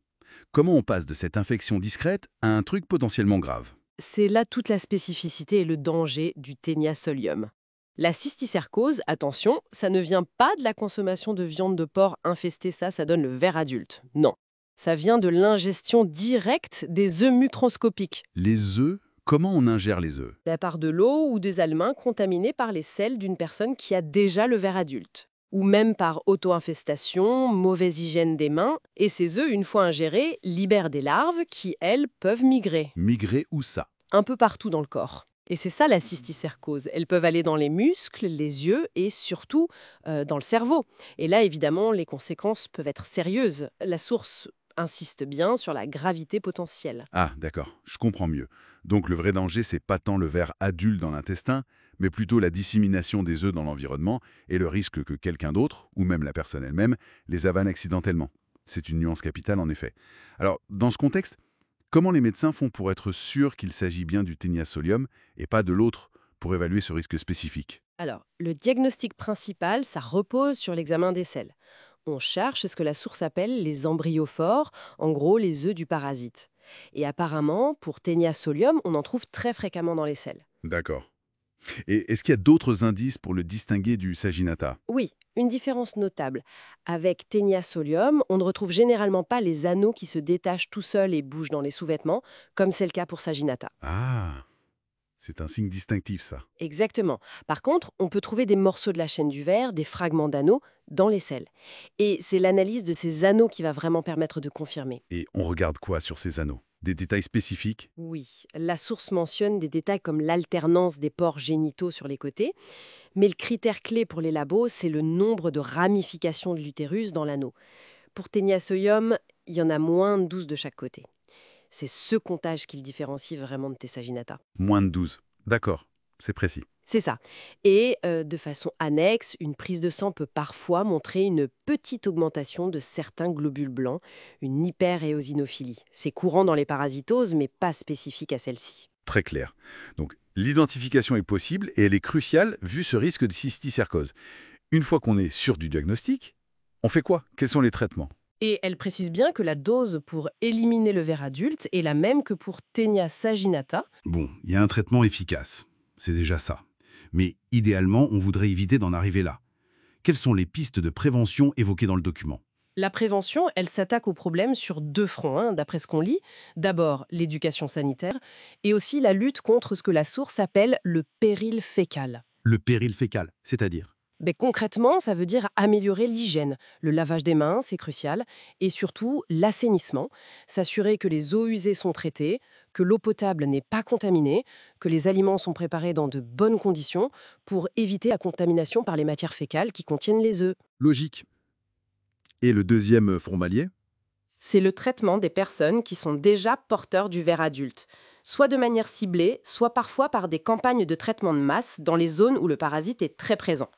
Comment on passe de cette infection discrète à un truc potentiellement grave? C'est là toute la spécificité et le danger du Taenia solium. La cysticercose, attention, ça ne vient pas de la consommation de viande de porc infestée, ça donne le ver adulte. Non. Ça vient de l'ingestion directe des œufs mucroscopiques, Les œufs, comment on ingère les œufs? par de l'eau ou des aliments contaminés par les selles d'une personne qui a déjà le ver adulte. Ou même par auto-infestation, mauvaise hygiène des mains, et ces œufs, une fois ingérés, libèrent des larves qui, elles, peuvent migrer Migrer où ça? un peu partout dans le corps. Et c'est ça la cysticercose. Elles peuvent aller dans les muscles, les yeux et surtout dans le cerveau. Et là, évidemment, les conséquences peuvent être sérieuses. La source insiste bien sur la gravité potentielle. Ah, d'accord, je comprends mieux. Donc le vrai danger, c'est pas tant le ver adulte dans l'intestin, mais plutôt la dissémination des œufs dans l'environnement et le risque que quelqu'un d'autre, ou même la personne elle-même, les avale accidentellement. C'est une nuance capitale en effet. Alors, dans ce contexte, comment les médecins font pour être sûrs qu'il s'agit bien du Taenia solium et pas de l'autre pour évaluer ce risque spécifique? Alors, le diagnostic principal, ça repose sur l'examen des selles. On cherche ce que la source appelle les embryophores, en gros les œufs du parasite. Et apparemment, pour Taenia solium, on en trouve très fréquemment dans les selles. D'accord. Et est-ce qu'il y a d'autres indices pour le distinguer du saginata? Oui, une différence notable. Avec Taenia solium, on ne retrouve généralement pas les anneaux qui se détachent tout seuls et bougent dans les sous-vêtements, comme c'est le cas pour Saginata. Ah, c'est un signe distinctif ça. Exactement. Par contre, on peut trouver des morceaux de la chaîne du verre, des fragments d'anneaux, dans les selles. Et c'est l'analyse de ces anneaux qui va vraiment permettre de confirmer. Et on regarde quoi sur ces anneaux? Des détails spécifiques? Oui, la source mentionne des détails comme l'alternance des pores génitaux sur les côtés, mais le critère clé pour les labos, c'est le nombre de ramifications de l'utérus dans l'anneau. Pour Taenia solium, il y en a moins de 12 de chaque côté. C'est ce comptage qui le différencie vraiment de Saginata. Moins de 12. D'accord, c'est précis. C'est ça. Et de façon annexe, une prise de sang peut parfois montrer une petite augmentation de certains globules blancs, une hyperéosinophilie. C'est courant dans les parasitoses, mais pas spécifique à celle-ci. Très clair. Donc, l'identification est possible et elle est cruciale vu ce risque de cysticercose. Une fois qu'on est sûr du diagnostic, on fait quoi? Quels sont les traitements? Et elle précise bien que la dose pour éliminer le ver adulte est la même que pour Taenia saginata. Bon, il y a un traitement efficace. C'est déjà ça. Mais idéalement, on voudrait éviter d'en arriver là. Quelles sont les pistes de prévention évoquées dans le document? La prévention, elle s'attaque au problème sur deux fronts, d'après ce qu'on lit. D'abord, l'éducation sanitaire et aussi la lutte contre ce que la source appelle le péril fécal. Le péril fécal, c'est-à-dire? Mais concrètement, ça veut dire améliorer l'hygiène. Le lavage des mains, c'est crucial. Et surtout, l'assainissement. S'assurer que les eaux usées sont traitées, que l'eau potable n'est pas contaminée, que les aliments sont préparés dans de bonnes conditions pour éviter la contamination par les matières fécales qui contiennent les œufs. Logique. Et le deuxième frontalier? C'est le traitement des personnes qui sont déjà porteurs du ver adulte, soit de manière ciblée, soit parfois par des campagnes de traitement de masse dans les zones où le parasite est très présent.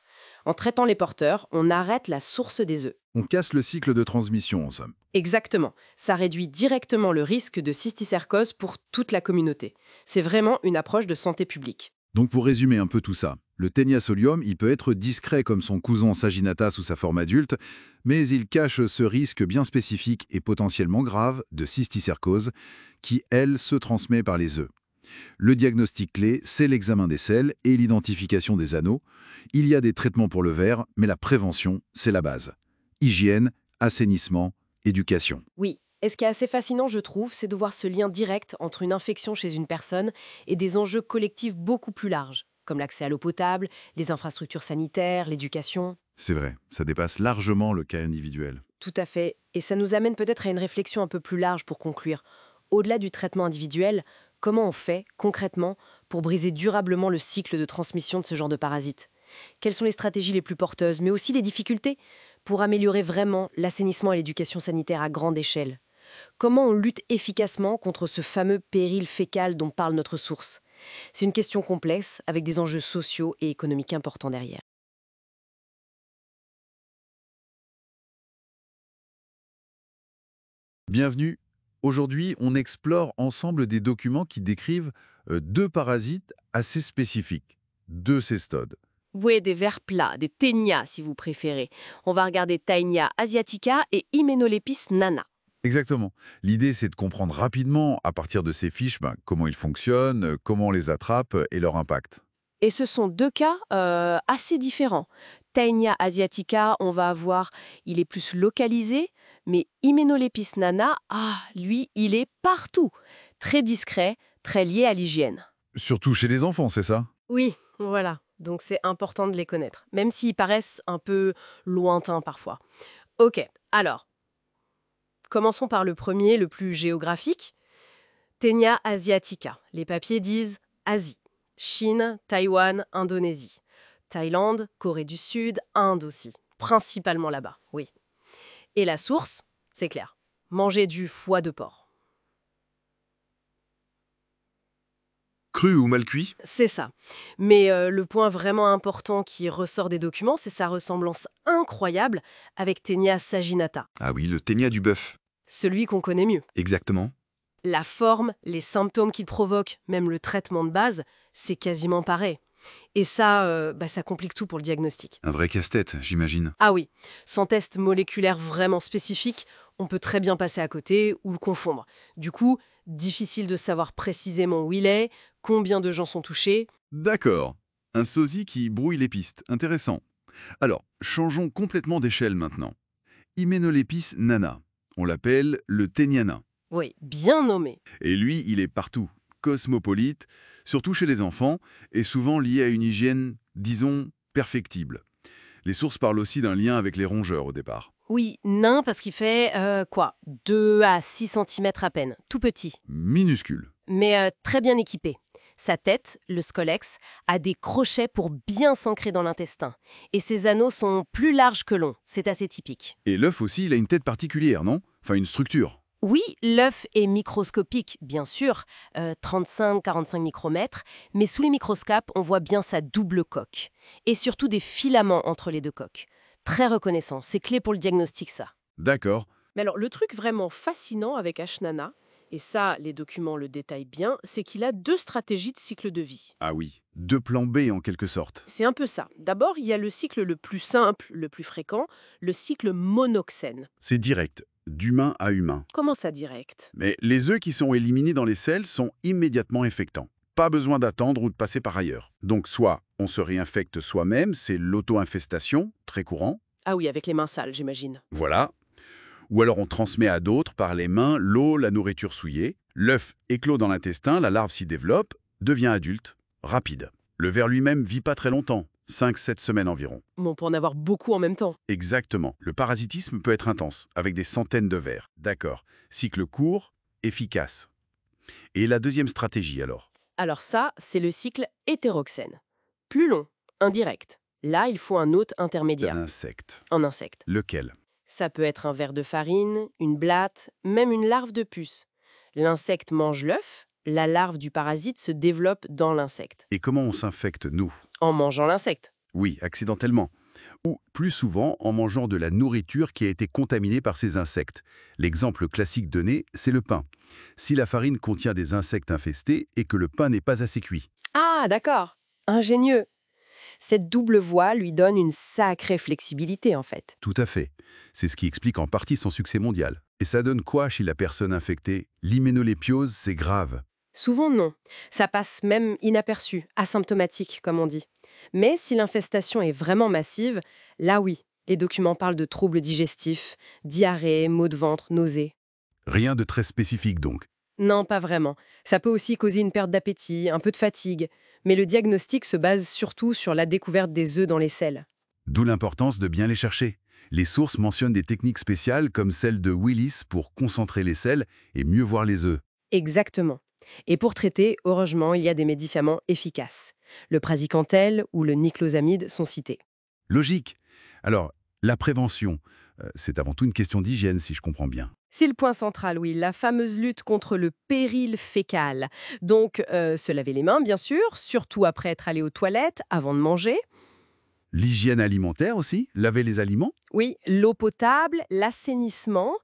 En traitant les porteurs, on arrête la source des œufs. On casse le cycle de transmission, en somme. Exactement. Ça réduit directement le risque de cysticercose pour toute la communauté. C'est vraiment une approche de santé publique. Donc pour résumer un peu tout ça, le Taenia solium, il peut être discret comme son cousin Saginata sous sa forme adulte, mais il cache ce risque bien spécifique et potentiellement grave de cysticercose qui, elle, se transmet par les œufs. Le diagnostic clé, c'est l'examen des selles et l'identification des anneaux. Il y a des traitements pour le ver, mais la prévention, c'est la base. Hygiène, assainissement, éducation. Oui. Et ce qui est assez fascinant, je trouve, c'est de voir ce lien direct entre une infection chez une personne et des enjeux collectifs beaucoup plus larges, comme l'accès à l'eau potable, les infrastructures sanitaires, l'éducation. C'est vrai, ça dépasse largement le cas individuel. Tout à fait. Et ça nous amène peut-être à une réflexion un peu plus large pour conclure. Au-delà du traitement individuel, comment on fait, concrètement, pour briser durablement le cycle de transmission de ce genre de parasites? Quelles sont les stratégies les plus porteuses, mais aussi les difficultés, pour améliorer vraiment l'assainissement et l'éducation sanitaire à grande échelle? Comment on lutte efficacement contre ce fameux péril fécal dont parle notre source? C'est une question complexe, avec des enjeux sociaux et économiques importants derrière. Bienvenue. Aujourd'hui, on explore ensemble des documents qui décrivent deux parasites assez spécifiques, deux cestodes. Oui, des vers plats, des ténias si vous préférez. On va regarder Taenia asiatica et Hyménolepis nana. Exactement. L'idée, c'est de comprendre rapidement, à partir de ces fiches, comment ils fonctionnent, comment on les attrape et leur impact. Et ce sont deux cas assez différents. Taenia asiatica, on va avoir, il est plus localisé, mais Hyménolepis nana, lui, il est partout. Très discret, très lié à l'hygiène. Surtout chez les enfants, c'est ça? Oui, voilà. Donc c'est important de les connaître, même s'ils paraissent un peu lointains parfois. Ok, alors, commençons par le premier, le plus géographique. Taenia asiatica. Les papiers disent Asie. Chine, Taïwan, Indonésie. Thaïlande, Corée du Sud, Inde aussi. Principalement là-bas, oui. Et la source, c'est clair. Manger du foie de porc. Cru ou mal cuit? C'est ça. Mais le point vraiment important qui ressort des documents, c'est sa ressemblance incroyable avec Taenia saginata, Ah oui, le ténia du bœuf. celui qu'on connaît mieux. Exactement. La forme, les symptômes qu'il provoque, même le traitement de base, c'est quasiment pareil. Et ça, ça complique tout pour le diagnostic. Un vrai casse-tête, j'imagine. Ah oui, sans test moléculaire vraiment spécifique, on peut très bien passer à côté ou le confondre. Du coup, difficile de savoir précisément où il est, combien de gens sont touchés. D'accord. Un sosie qui brouille les pistes. Intéressant. Alors, changeons complètement d'échelle maintenant. Hyménolepis nana. On l'appelle le téniana. Oui, bien nommé. Et lui, il est partout. Cosmopolite, surtout chez les enfants, et souvent lié à une hygiène, disons, perfectible. Les sources parlent aussi d'un lien avec les rongeurs au départ. Oui, nain parce qu'il fait, 2 à 6 centimètres à peine, tout petit, Minuscule. mais très bien équipé. Sa tête, le scolex, a des crochets pour bien s'ancrer dans l'intestin. Et ses anneaux sont plus larges que longs, c'est assez typique. Et l'œuf aussi, il a une tête particulière, non? Enfin, une structure. Oui, l'œuf est microscopique, bien sûr, 35-45 micromètres, mais sous les microscopes, on voit bien sa double coque. Et surtout des filaments entre les deux coques. Très reconnaissant, c'est clé pour le diagnostic, ça. D'accord. Mais alors, le truc vraiment fascinant avec Ashnana, et ça, les documents le détaillent bien, c'est qu'il a deux stratégies de cycle de vie. Ah oui. Deux plans B en quelque sorte. C'est un peu ça. D'abord, il y a le cycle le plus simple, le plus fréquent, le cycle monoxène. C'est direct, d'humain à humain. Comment ça, direct? Mais les œufs qui sont éliminés dans les selles sont immédiatement infectants. Pas besoin d'attendre ou de passer par ailleurs. Donc soit on se réinfecte soi-même, c'est l'auto-infestation, très courant. Ah oui, avec les mains sales, j'imagine. Voilà. Ou alors on transmet à d'autres par les mains l'eau, la nourriture souillée. L'œuf éclot dans l'intestin, la larve s'y développe, devient adulte, rapide. Le ver lui-même vit pas très longtemps, 5-7 semaines environ. Bon, on peut en avoir beaucoup en même temps. Exactement. Le parasitisme peut être intense, avec des centaines de vers. D'accord. Cycle court, efficace. Et la deuxième stratégie alors? Alors ça, c'est le cycle hétéroxène. Plus long, indirect. Là, il faut un hôte intermédiaire, Un insecte. un insecte. Lequel? Ça peut être un ver de farine, une blatte, même une larve de puce. L'insecte mange l'œuf, la larve du parasite se développe dans l'insecte, Et comment on s'infecte, nous? en mangeant l'insecte. Oui, accidentellement. Ou, plus souvent, en mangeant de la nourriture qui a été contaminée par ces insectes. L'exemple classique donné, c'est le pain. Si la farine contient des insectes infestés et que le pain n'est pas assez cuit. Ah, d'accord. Ingénieux. Cette double voie lui donne une sacrée flexibilité, en fait. Tout à fait. C'est ce qui explique en partie son succès mondial. Et ça donne quoi chez la personne infectée? L'hyménolépiose, c'est grave. Souvent non. Ça passe même inaperçu, asymptomatique comme on dit. Mais si l'infestation est vraiment massive, là oui, les documents parlent de troubles digestifs, diarrhée, maux de ventre, nausées. Rien de très spécifique donc. Non, pas vraiment. Ça peut aussi causer une perte d'appétit, un peu de fatigue. Mais le diagnostic se base surtout sur la découverte des œufs dans les selles. D'où l'importance de bien les chercher. Les sources mentionnent des techniques spéciales comme celle de Willis pour concentrer les sels et mieux voir les œufs. Exactement. Et pour traiter, heureusement, il y a des médicaments efficaces. Le praziquantel ou le niclosamide sont cités. Logique. Alors, la prévention, c'est avant tout une question d'hygiène si je comprends bien. C'est le point central, oui, la fameuse lutte contre le péril fécal. Donc, se laver les mains, bien sûr, surtout après être allé aux toilettes, avant de manger. L'hygiène alimentaire aussi, laver les aliments. Oui, l'eau potable, l'assainissement.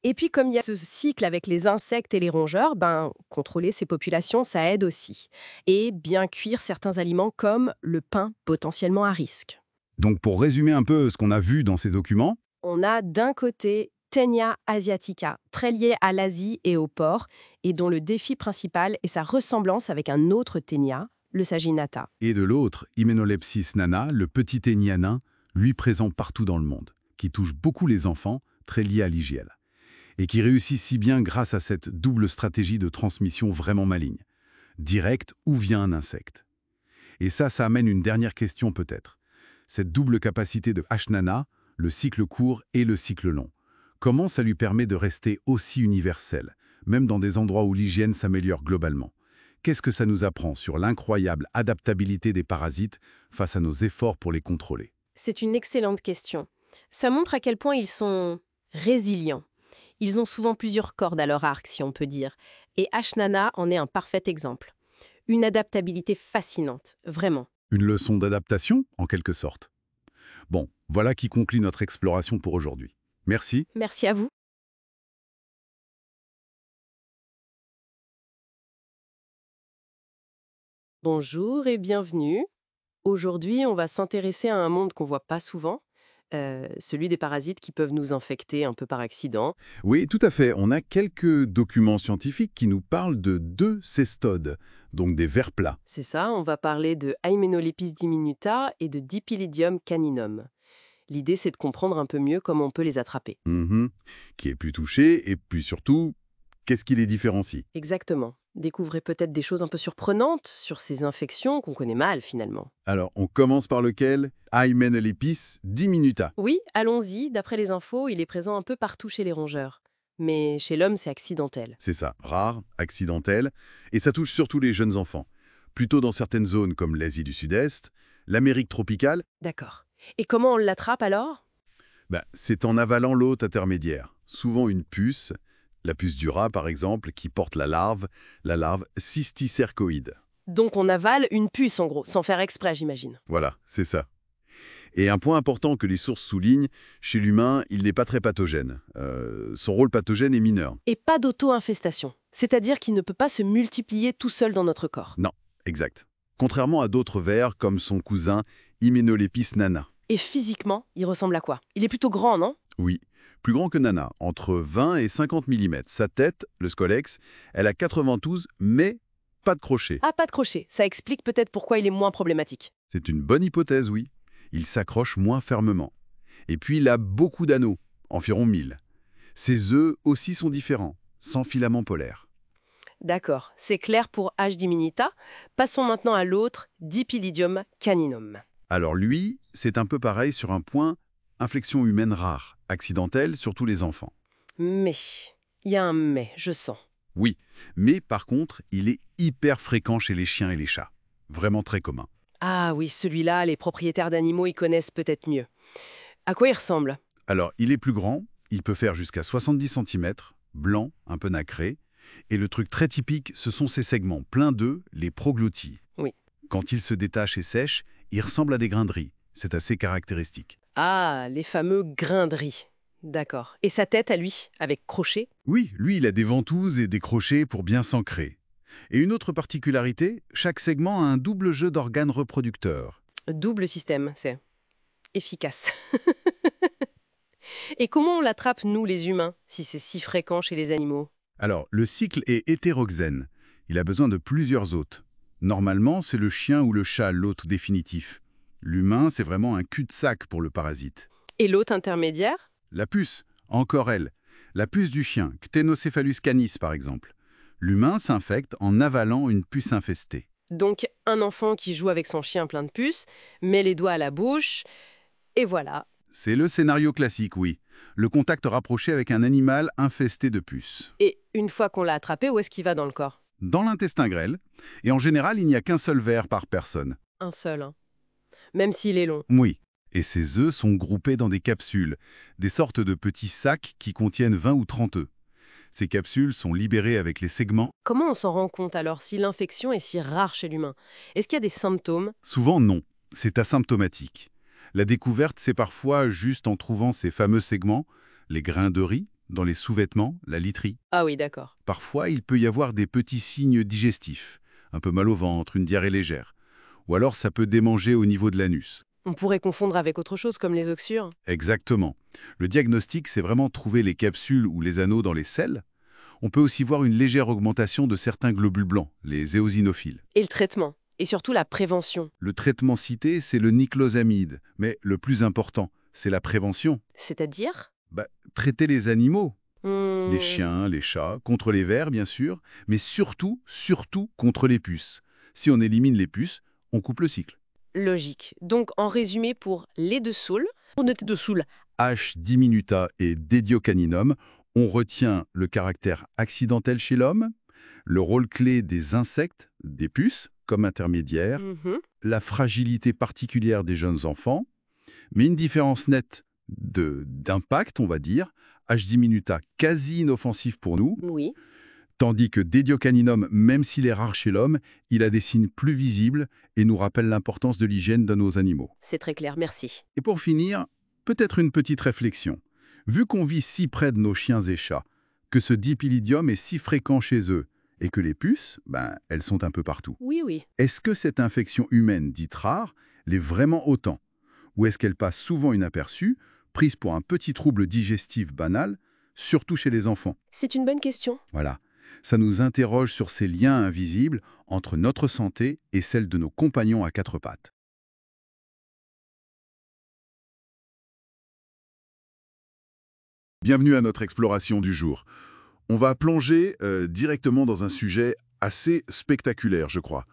Et puis, comme il y a ce cycle avec les insectes et les rongeurs, contrôler ces populations, ça aide aussi. Et bien cuire certains aliments comme le pain potentiellement à risque. Donc pour résumer un peu ce qu'on a vu dans ces documents, On a d'un côté Taenia asiatica, très lié à l'Asie et au porc, et dont le défi principal est sa ressemblance avec un autre Taenia, le Saginata. et de l'autre, Hyménolepsis nana, le petit ténia nain, lui présent partout dans le monde, qui touche beaucoup les enfants, très liés à l'hygiène, et qui réussit si bien grâce à cette double stratégie de transmission vraiment maligne, directe ou via un insecte. Et ça amène une dernière question peut-être. Cette double capacité de H. nana, le cycle court et le cycle long. Comment ça lui permet de rester aussi universel, même dans des endroits où l'hygiène s'améliore globalement? Qu'est-ce que ça nous apprend sur l'incroyable adaptabilité des parasites face à nos efforts pour les contrôler? C'est une excellente question. Ça montre à quel point ils sont résilients. Ils ont souvent plusieurs cordes à leur arc, si on peut dire. Et H-Nana en est un parfait exemple. Une adaptabilité fascinante, vraiment. Une leçon d'adaptation, en quelque sorte. Bon, voilà qui conclut notre exploration pour aujourd'hui. Merci. Merci à vous. Bonjour et bienvenue. Aujourd'hui, on va s'intéresser à un monde qu'on voit pas souvent, celui des parasites qui peuvent nous infecter un peu par accident. Oui, tout à fait. On a quelques documents scientifiques qui nous parlent de 2 cestodes, donc des vers plats. C'est ça, on va parler de Hyménolepis diminuta et de Dipylidium caninum. L'idée, c'est de comprendre un peu mieux comment on peut les attraper. Qui est plus touché, et puis surtout, qu'est-ce qui les différencie? Exactement. Découvrez peut-être des choses un peu surprenantes sur ces infections qu'on connaît mal finalement. Alors, on commence par lequel? Hyménolepis diminuta. Oui, allons-y. D'après les infos, il est présent un peu partout chez les rongeurs. Mais chez l'homme, c'est accidentel. C'est ça, rare, accidentel, et ça touche surtout les jeunes enfants. Plutôt dans certaines zones comme l'Asie du Sud-Est, l'Amérique tropicale, D'accord. Et comment on l'attrape alors? c'est en avalant l'hôte intermédiaire, souvent une puce, la puce du rat par exemple, qui porte la larve cysticercoïde. Donc on avale une puce en gros, sans faire exprès j'imagine. Voilà, c'est ça. Et un point important que les sources soulignent, chez l'humain, il n'est pas très pathogène. Son rôle pathogène est mineur. Et pas d'auto-infestation. C'est-à-dire qu'il ne peut pas se multiplier tout seul dans notre corps. Non, exact. Contrairement à d'autres vers comme son cousin Hyménolepis nana. Et physiquement, il ressemble à quoi? Il est plutôt grand, non? Oui, plus grand que nana, entre 20 et 50 mm. Sa tête, le scolex, elle a 92, mais pas de crochet. Ah, pas de crochet. Ça explique peut-être pourquoi il est moins problématique. C'est une bonne hypothèse, oui. Il s'accroche moins fermement. Et puis il a beaucoup d'anneaux, environ 1000. Ses œufs aussi sont différents, sans filament polaire. D'accord, c'est clair pour H. diminuta. Passons maintenant à l'autre, Dipylidium caninum. Alors lui, c'est un peu pareil sur un point, inflexion humaine rare, accidentelle, surtout les enfants. Mais, il y a un mais, je sens. Oui, mais par contre, il est hyper fréquent chez les chiens et les chats. Vraiment très commun. Ah oui, celui-là, les propriétaires d'animaux y connaissent peut-être mieux. À quoi il ressemble? Alors, il est plus grand, il peut faire jusqu'à 70 cm, blanc, un peu nacré, et le truc très typique, ce sont ses segments pleins d'œufs, les proglottis. Oui. Quand il se détache et sèche, il ressemble à des grains de riz. C'est assez caractéristique. Ah, les fameux grains de riz. D'accord. Et sa tête à lui, avec crochet? Oui, lui, il a des ventouses et des crochets pour bien s'ancrer. Et une autre particularité, chaque segment a un double jeu d'organes reproducteurs. Double système, c'est efficace. Et comment on l'attrape, nous, les humains, si c'est si fréquent chez les animaux? Alors, le cycle est hétéroxène. Il a besoin de plusieurs hôtes. Normalement, c'est le chien ou le chat l'hôte définitif. L'humain, c'est vraiment un cul-de-sac pour le parasite. Et l'hôte intermédiaire? La puce, encore elle. La puce du chien, Ctenocephalus canis par exemple. L'humain s'infecte en avalant une puce infestée. Donc, un enfant qui joue avec son chien plein de puces, met les doigts à la bouche, et voilà. C'est le scénario classique, oui. Le contact rapproché avec un animal infesté de puces. Et une fois qu'on l'a attrapé, où est-ce qu'il va dans le corps? Dans l'intestin grêle, et en général, il n'y a qu'un seul ver par personne. Un seul, hein. Même s'il est long. Oui. Et ces œufs sont groupés dans des capsules, des sortes de petits sacs qui contiennent 20 ou 30 œufs. Ces capsules sont libérées avec les segments. Comment on s'en rend compte alors si l'infection est si rare chez l'humain? Est-ce qu'il y a des symptômes? Souvent non, c'est asymptomatique. La découverte, c'est parfois juste en trouvant ces fameux segments, les grains de riz, dans les sous-vêtements, la literie. Ah oui, d'accord. Parfois, il peut y avoir des petits signes digestifs, un peu mal au ventre, une diarrhée légère. Ou alors ça peut démanger au niveau de l'anus. On pourrait confondre avec autre chose comme les oxyures. Exactement. Le diagnostic, c'est vraiment trouver les capsules ou les anneaux dans les selles. On peut aussi voir une légère augmentation de certains globules blancs, les éosinophiles. Et le traitement. Et surtout la prévention. Le traitement cité, c'est le niclosamide. Mais le plus important, c'est la prévention. C'est-à-dire? Traiter les animaux, Hmm. les chiens, les chats, contre les vers, bien sûr, mais surtout contre les puces. Si on élimine les puces, on coupe le cycle. Logique. Donc, en résumé, pour les deux saules, pour noter de soul, H. diminuta et Dediocaninum, on retient le caractère accidentel chez l'homme, le rôle clé des insectes, des puces, comme intermédiaires, la fragilité particulière des jeunes enfants, mais une différence nette d'impact, on va dire, H. diminuta quasi inoffensif pour nous, oui. tandis que Dediocaninum, même s'il est rare chez l'homme, il a des signes plus visibles et nous rappelle l'importance de l'hygiène de nos animaux. C'est très clair, merci. Et pour finir, peut-être une petite réflexion. Vu qu'on vit si près de nos chiens et chats, que ce dipylidium est si fréquent chez eux, et que les puces, elles sont un peu partout. Oui, oui. Est-ce que cette infection humaine dite rare l'est vraiment autant? Ou est-ce qu'elle passe souvent inaperçue, prise pour un petit trouble digestif banal, surtout chez les enfants? C'est une bonne question. Voilà. Ça nous interroge sur ces liens invisibles entre notre santé et celle de nos compagnons à quatre pattes. Bienvenue à notre exploration du jour. On va plonger directement dans un sujet assez spectaculaire, je crois.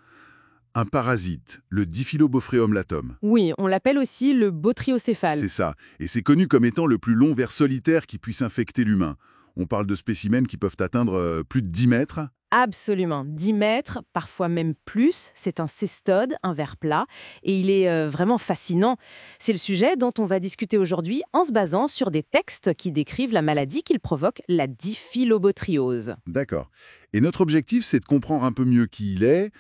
Un parasite, le Diphyllobophreum latum. Oui, on l'appelle aussi le botriocéphale. C'est ça, et c'est connu comme étant le plus long ver solitaire qui puisse infecter l'humain. On parle de spécimens qui peuvent atteindre plus de 10 mètres. Absolument, 10 mètres, parfois même plus. C'est un cestode, un ver plat, et il est vraiment fascinant. C'est le sujet dont on va discuter aujourd'hui en se basant sur des textes qui décrivent la maladie qu'il provoque, la diphyllobotriose. D'accord. Et notre objectif, c'est de comprendre un peu mieux qui il est,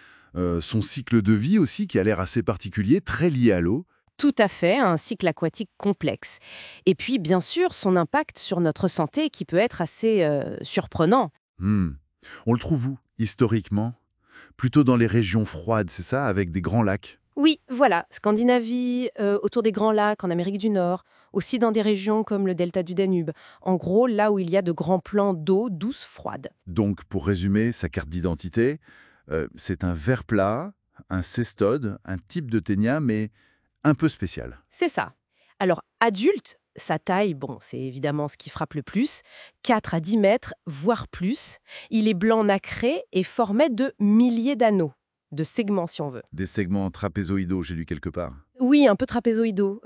son cycle de vie aussi, qui a l'air assez particulier, très lié à l'eau. Tout à fait, un cycle aquatique complexe. Et puis, bien sûr, son impact sur notre santé qui peut être assez surprenant. On le trouve où, historiquement? Plutôt dans les régions froides, c'est ça, avec des grands lacs? Oui, voilà, Scandinavie, autour des Grands Lacs, en Amérique du Nord, aussi dans des régions comme le delta du Danube. En gros, là où il y a de grands plans d'eau douce froide. Donc, pour résumer sa carte d'identité, c'est un ver plat, un cestode, un type de ténia, mais un peu spécial. C'est ça. Alors, adulte, sa taille, bon, c'est évidemment ce qui frappe le plus, 4 à 10 mètres, voire plus. Il est blanc nacré et formé de milliers d'anneaux, de segments si on veut. Des segments trapézoïdaux, j'ai lu quelque part. Oui, un peu trapézoïdaux.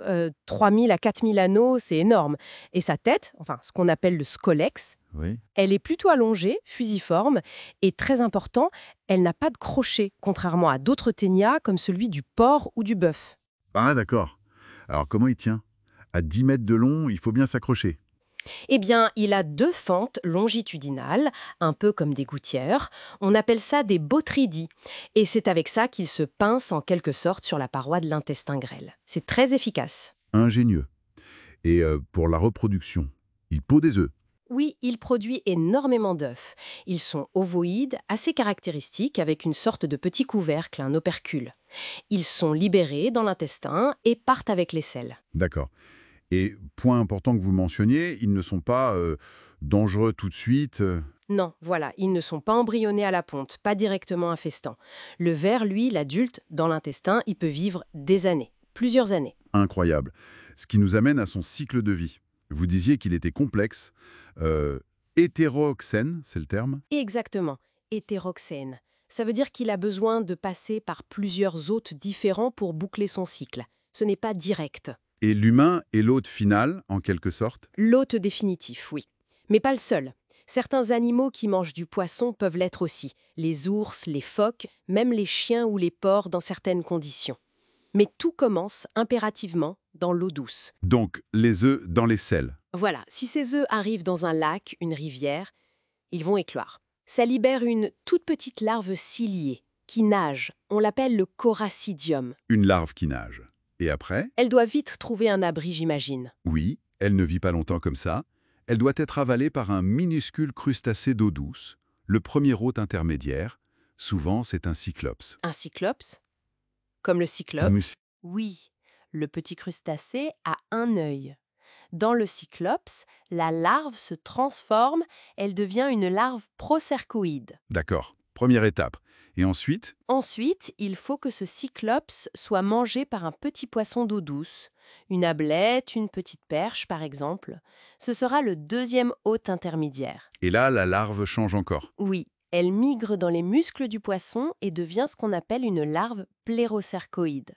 3000 à 4000 anneaux, c'est énorme. Et sa tête, enfin ce qu'on appelle le scolex, Oui. elle est plutôt allongée, fusiforme, et très important, elle n'a pas de crochet, contrairement à d'autres ténias comme celui du porc ou du bœuf. Ah, d'accord. Alors, comment il tient? À 10 mètres de long, il faut bien s'accrocher. Eh bien, il a 2 fentes longitudinales, un peu comme des gouttières. On appelle ça des botrydies. Et c'est avec ça qu'il se pince en quelque sorte sur la paroi de l'intestin grêle. C'est très efficace. Ingénieux. Et pour la reproduction, il pond des œufs. Oui, il produit énormément d'œufs. Ils sont ovoïdes, assez caractéristiques, avec une sorte de petit couvercle, un opercule. Ils sont libérés dans l'intestin et partent avec les selles. D'accord. Et point important que vous mentionniez, ils ne sont pas dangereux tout de suite. Non, voilà, ils ne sont pas embryonnés à la ponte, pas directement infestants. Le ver, lui, l'adulte, dans l'intestin, il peut vivre des années, plusieurs années. Incroyable. Ce qui nous amène à son cycle de vie. Vous disiez qu'il était complexe. Hétéroxène, c'est le terme? Exactement, hétéroxène. Ça veut dire qu'il a besoin de passer par plusieurs hôtes différents pour boucler son cycle. Ce n'est pas direct. Et l'humain est l'hôte final, en quelque sorte? L'hôte définitif, oui. Mais pas le seul. Certains animaux qui mangent du poisson peuvent l'être aussi. Les ours, les phoques, même les chiens ou les porcs dans certaines conditions. Mais tout commence impérativement dans l'eau douce. Donc, les œufs dans les sels. Voilà, si ces œufs arrivent dans un lac, une rivière, ils vont éclore. Ça libère une toute petite larve ciliée qui nage. On l'appelle le coracidium. Une larve qui nage. Et après? Elle doit vite trouver un abri, j'imagine. Oui, elle ne vit pas longtemps comme ça. Elle doit être avalée par un minuscule crustacé d'eau douce, le premier hôte intermédiaire. Souvent, c'est un cyclops. Un cyclops? Comme le cyclope? Un mus- Oui, le petit crustacé a un œil. Dans le cyclops, la larve se transforme, elle devient une larve procercoïde. D'accord, première étape. Et ensuite, Ensuite, il faut que ce cyclops soit mangé par un petit poisson d'eau douce, une ablette, une petite perche par exemple. Ce sera le deuxième hôte intermédiaire. et là, la larve change encore. Oui, elle migre dans les muscles du poisson et devient ce qu'on appelle une larve plérocercoïde.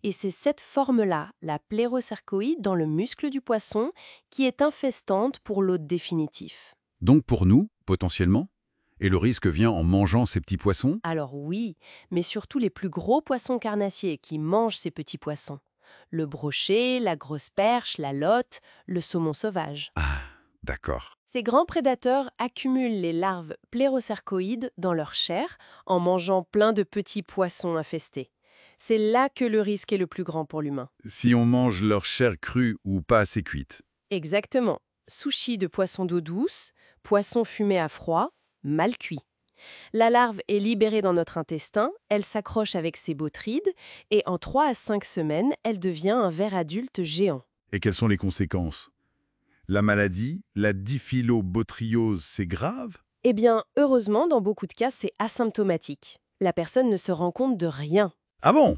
Et c'est cette forme-là, la plérocercoïde dans le muscle du poisson, qui est infestante pour l'hôte définitif. Donc pour nous, potentiellement? Et le risque vient en mangeant ces petits poissons? Alors oui, mais surtout les plus gros poissons carnassiers qui mangent ces petits poissons. Le brochet, la grosse perche, la lotte, le saumon sauvage. Ah, d'accord. Ces grands prédateurs accumulent les larves plérocercoïdes dans leur chair en mangeant plein de petits poissons infestés. C'est là que le risque est le plus grand pour l'humain. Si on mange leur chair crue ou pas assez cuite. Exactement. Sushi de poisson d'eau douce, poisson fumé à froid, mal cuit. La larve est libérée dans notre intestin, elle s'accroche avec ses botrydes et en 3 à 5 semaines, elle devient un ver adulte géant. Et quelles sont les conséquences? La maladie, la diphyllobotriose, c'est grave? Eh bien, heureusement, dans beaucoup de cas, c'est asymptomatique. La personne ne se rend compte de rien. Ah bon?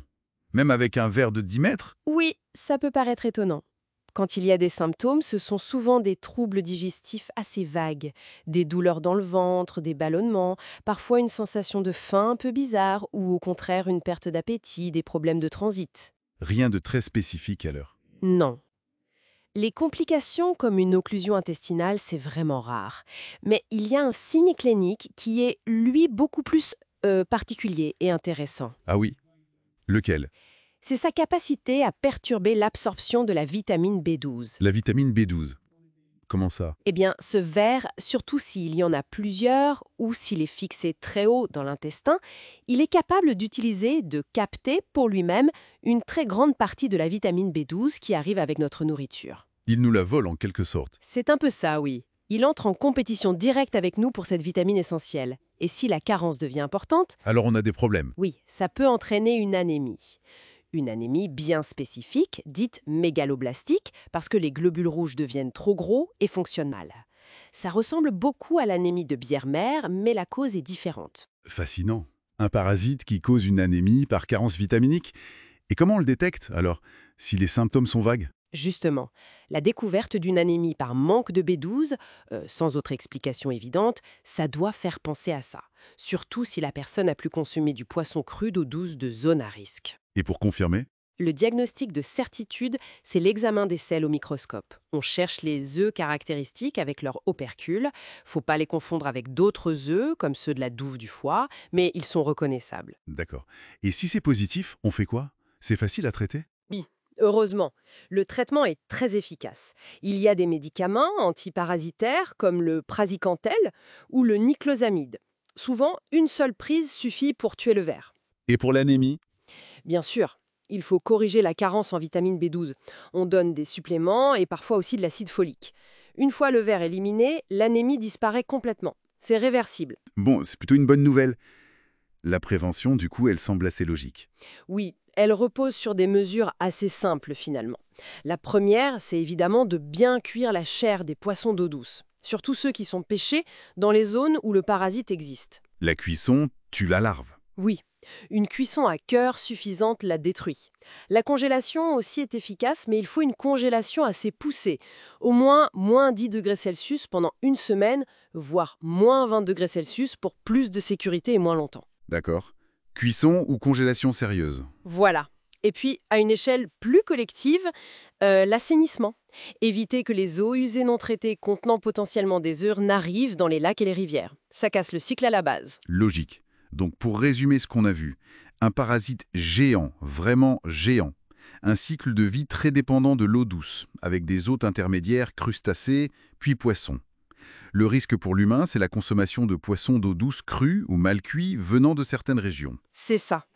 Même avec un verre de 10 mètres? Oui, ça peut paraître étonnant. Quand il y a des symptômes, ce sont souvent des troubles digestifs assez vagues, des douleurs dans le ventre, des ballonnements, parfois une sensation de faim un peu bizarre ou au contraire une perte d'appétit, des problèmes de transit. Rien de très spécifique alors. Non. Les complications comme une occlusion intestinale, c'est vraiment rare. Mais il y a un signe clinique qui est, lui, beaucoup plus particulier et intéressant. Ah oui? Lequel? C'est sa capacité à perturber l'absorption de la vitamine B12. La vitamine B12. Comment ça? Eh bien, ce ver, surtout s'il y en a plusieurs ou s'il est fixé très haut dans l'intestin, il est capable d'utiliser, de capter pour lui-même une très grande partie de la vitamine B12 qui arrive avec notre nourriture. Il nous la vole en quelque sorte. C'est un peu ça, oui. Il entre en compétition directe avec nous pour cette vitamine essentielle. Et si la carence devient importante, Alors on a des problèmes. oui, ça peut entraîner une anémie. Une anémie bien spécifique, dite mégaloblastique, parce que les globules rouges deviennent trop gros et fonctionnent mal. Ça ressemble beaucoup à l'anémie de Biermer, mais la cause est différente. Fascinant. Un parasite qui cause une anémie par carence vitaminique. Et comment on le détecte alors, si les symptômes sont vagues? Justement, la découverte d'une anémie par manque de B12, sans autre explication évidente, ça doit faire penser à ça. Surtout si la personne a pu consommer du poisson cru d'eau douce de zone à risque. Et pour confirmer? Le diagnostic de certitude, c'est l'examen des selles au microscope. On cherche les œufs caractéristiques avec leur opercule. Faut pas les confondre avec d'autres œufs, comme ceux de la douve du foie, mais ils sont reconnaissables. D'accord. Et si c'est positif, on fait quoi? C'est facile à traiter? Heureusement, le traitement est très efficace. Il y a des médicaments antiparasitaires comme le praziquantel ou le niclosamide. Souvent, une seule prise suffit pour tuer le ver. Et pour l'anémie? Bien sûr, il faut corriger la carence en vitamine B12. On donne des suppléments et parfois aussi de l'acide folique. Une fois le ver éliminé, l'anémie disparaît complètement. C'est réversible. Bon, c'est plutôt une bonne nouvelle. La prévention, du coup, elle semble assez logique. Oui, elle repose sur des mesures assez simples finalement. La première, c'est évidemment de bien cuire la chair des poissons d'eau douce. surtout ceux qui sont pêchés dans les zones où le parasite existe. La cuisson tue la larve. Oui, une cuisson à cœur suffisante la détruit. La congélation aussi est efficace, mais il faut une congélation assez poussée, au moins -10 degrés Celsius pendant une semaine, voire -20 degrés Celsius pour plus de sécurité et moins longtemps. D'accord. Cuisson ou congélation sérieuse? Voilà. Et puis, à une échelle plus collective, l'assainissement. Éviter que les eaux usées non traitées contenant potentiellement des œufs n'arrivent dans les lacs et les rivières. Ça casse le cycle à la base. Logique. Donc pour résumer ce qu'on a vu, un parasite géant, vraiment géant. Un cycle de vie très dépendant de l'eau douce, avec des hôtes intermédiaires, crustacés, puis poissons. Le risque pour l'humain, c'est la consommation de poissons d'eau douce crus ou mal cuits venant de certaines régions. C'est ça.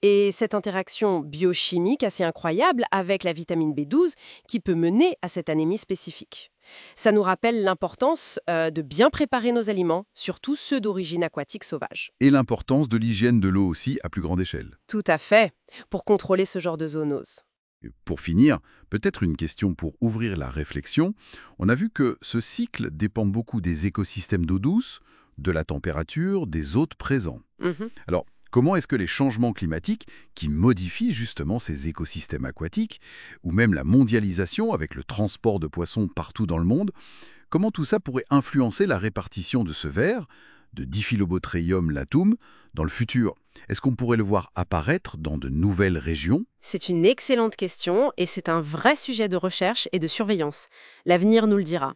Et cette interaction biochimique assez incroyable avec la vitamine B12 qui peut mener à cette anémie spécifique. Ça nous rappelle l'importance de bien préparer nos aliments, surtout ceux d'origine aquatique sauvage. Et l'importance de l'hygiène de l'eau aussi à plus grande échelle. Tout à fait, pour contrôler ce genre de zoonose. Et pour finir, peut-être une question pour ouvrir la réflexion. On a vu que ce cycle dépend beaucoup des écosystèmes d'eau douce, de la température, des hôtes présents. Mhm. Alors, comment est-ce que les changements climatiques, qui modifient justement ces écosystèmes aquatiques, ou même la mondialisation avec le transport de poissons partout dans le monde, comment tout ça pourrait influencer la répartition de ce ver, de Diphyllobothrium latum, dans le futur? Est-ce qu'on pourrait le voir apparaître dans de nouvelles régions? C'est une excellente question et c'est un vrai sujet de recherche et de surveillance. L'avenir nous le dira.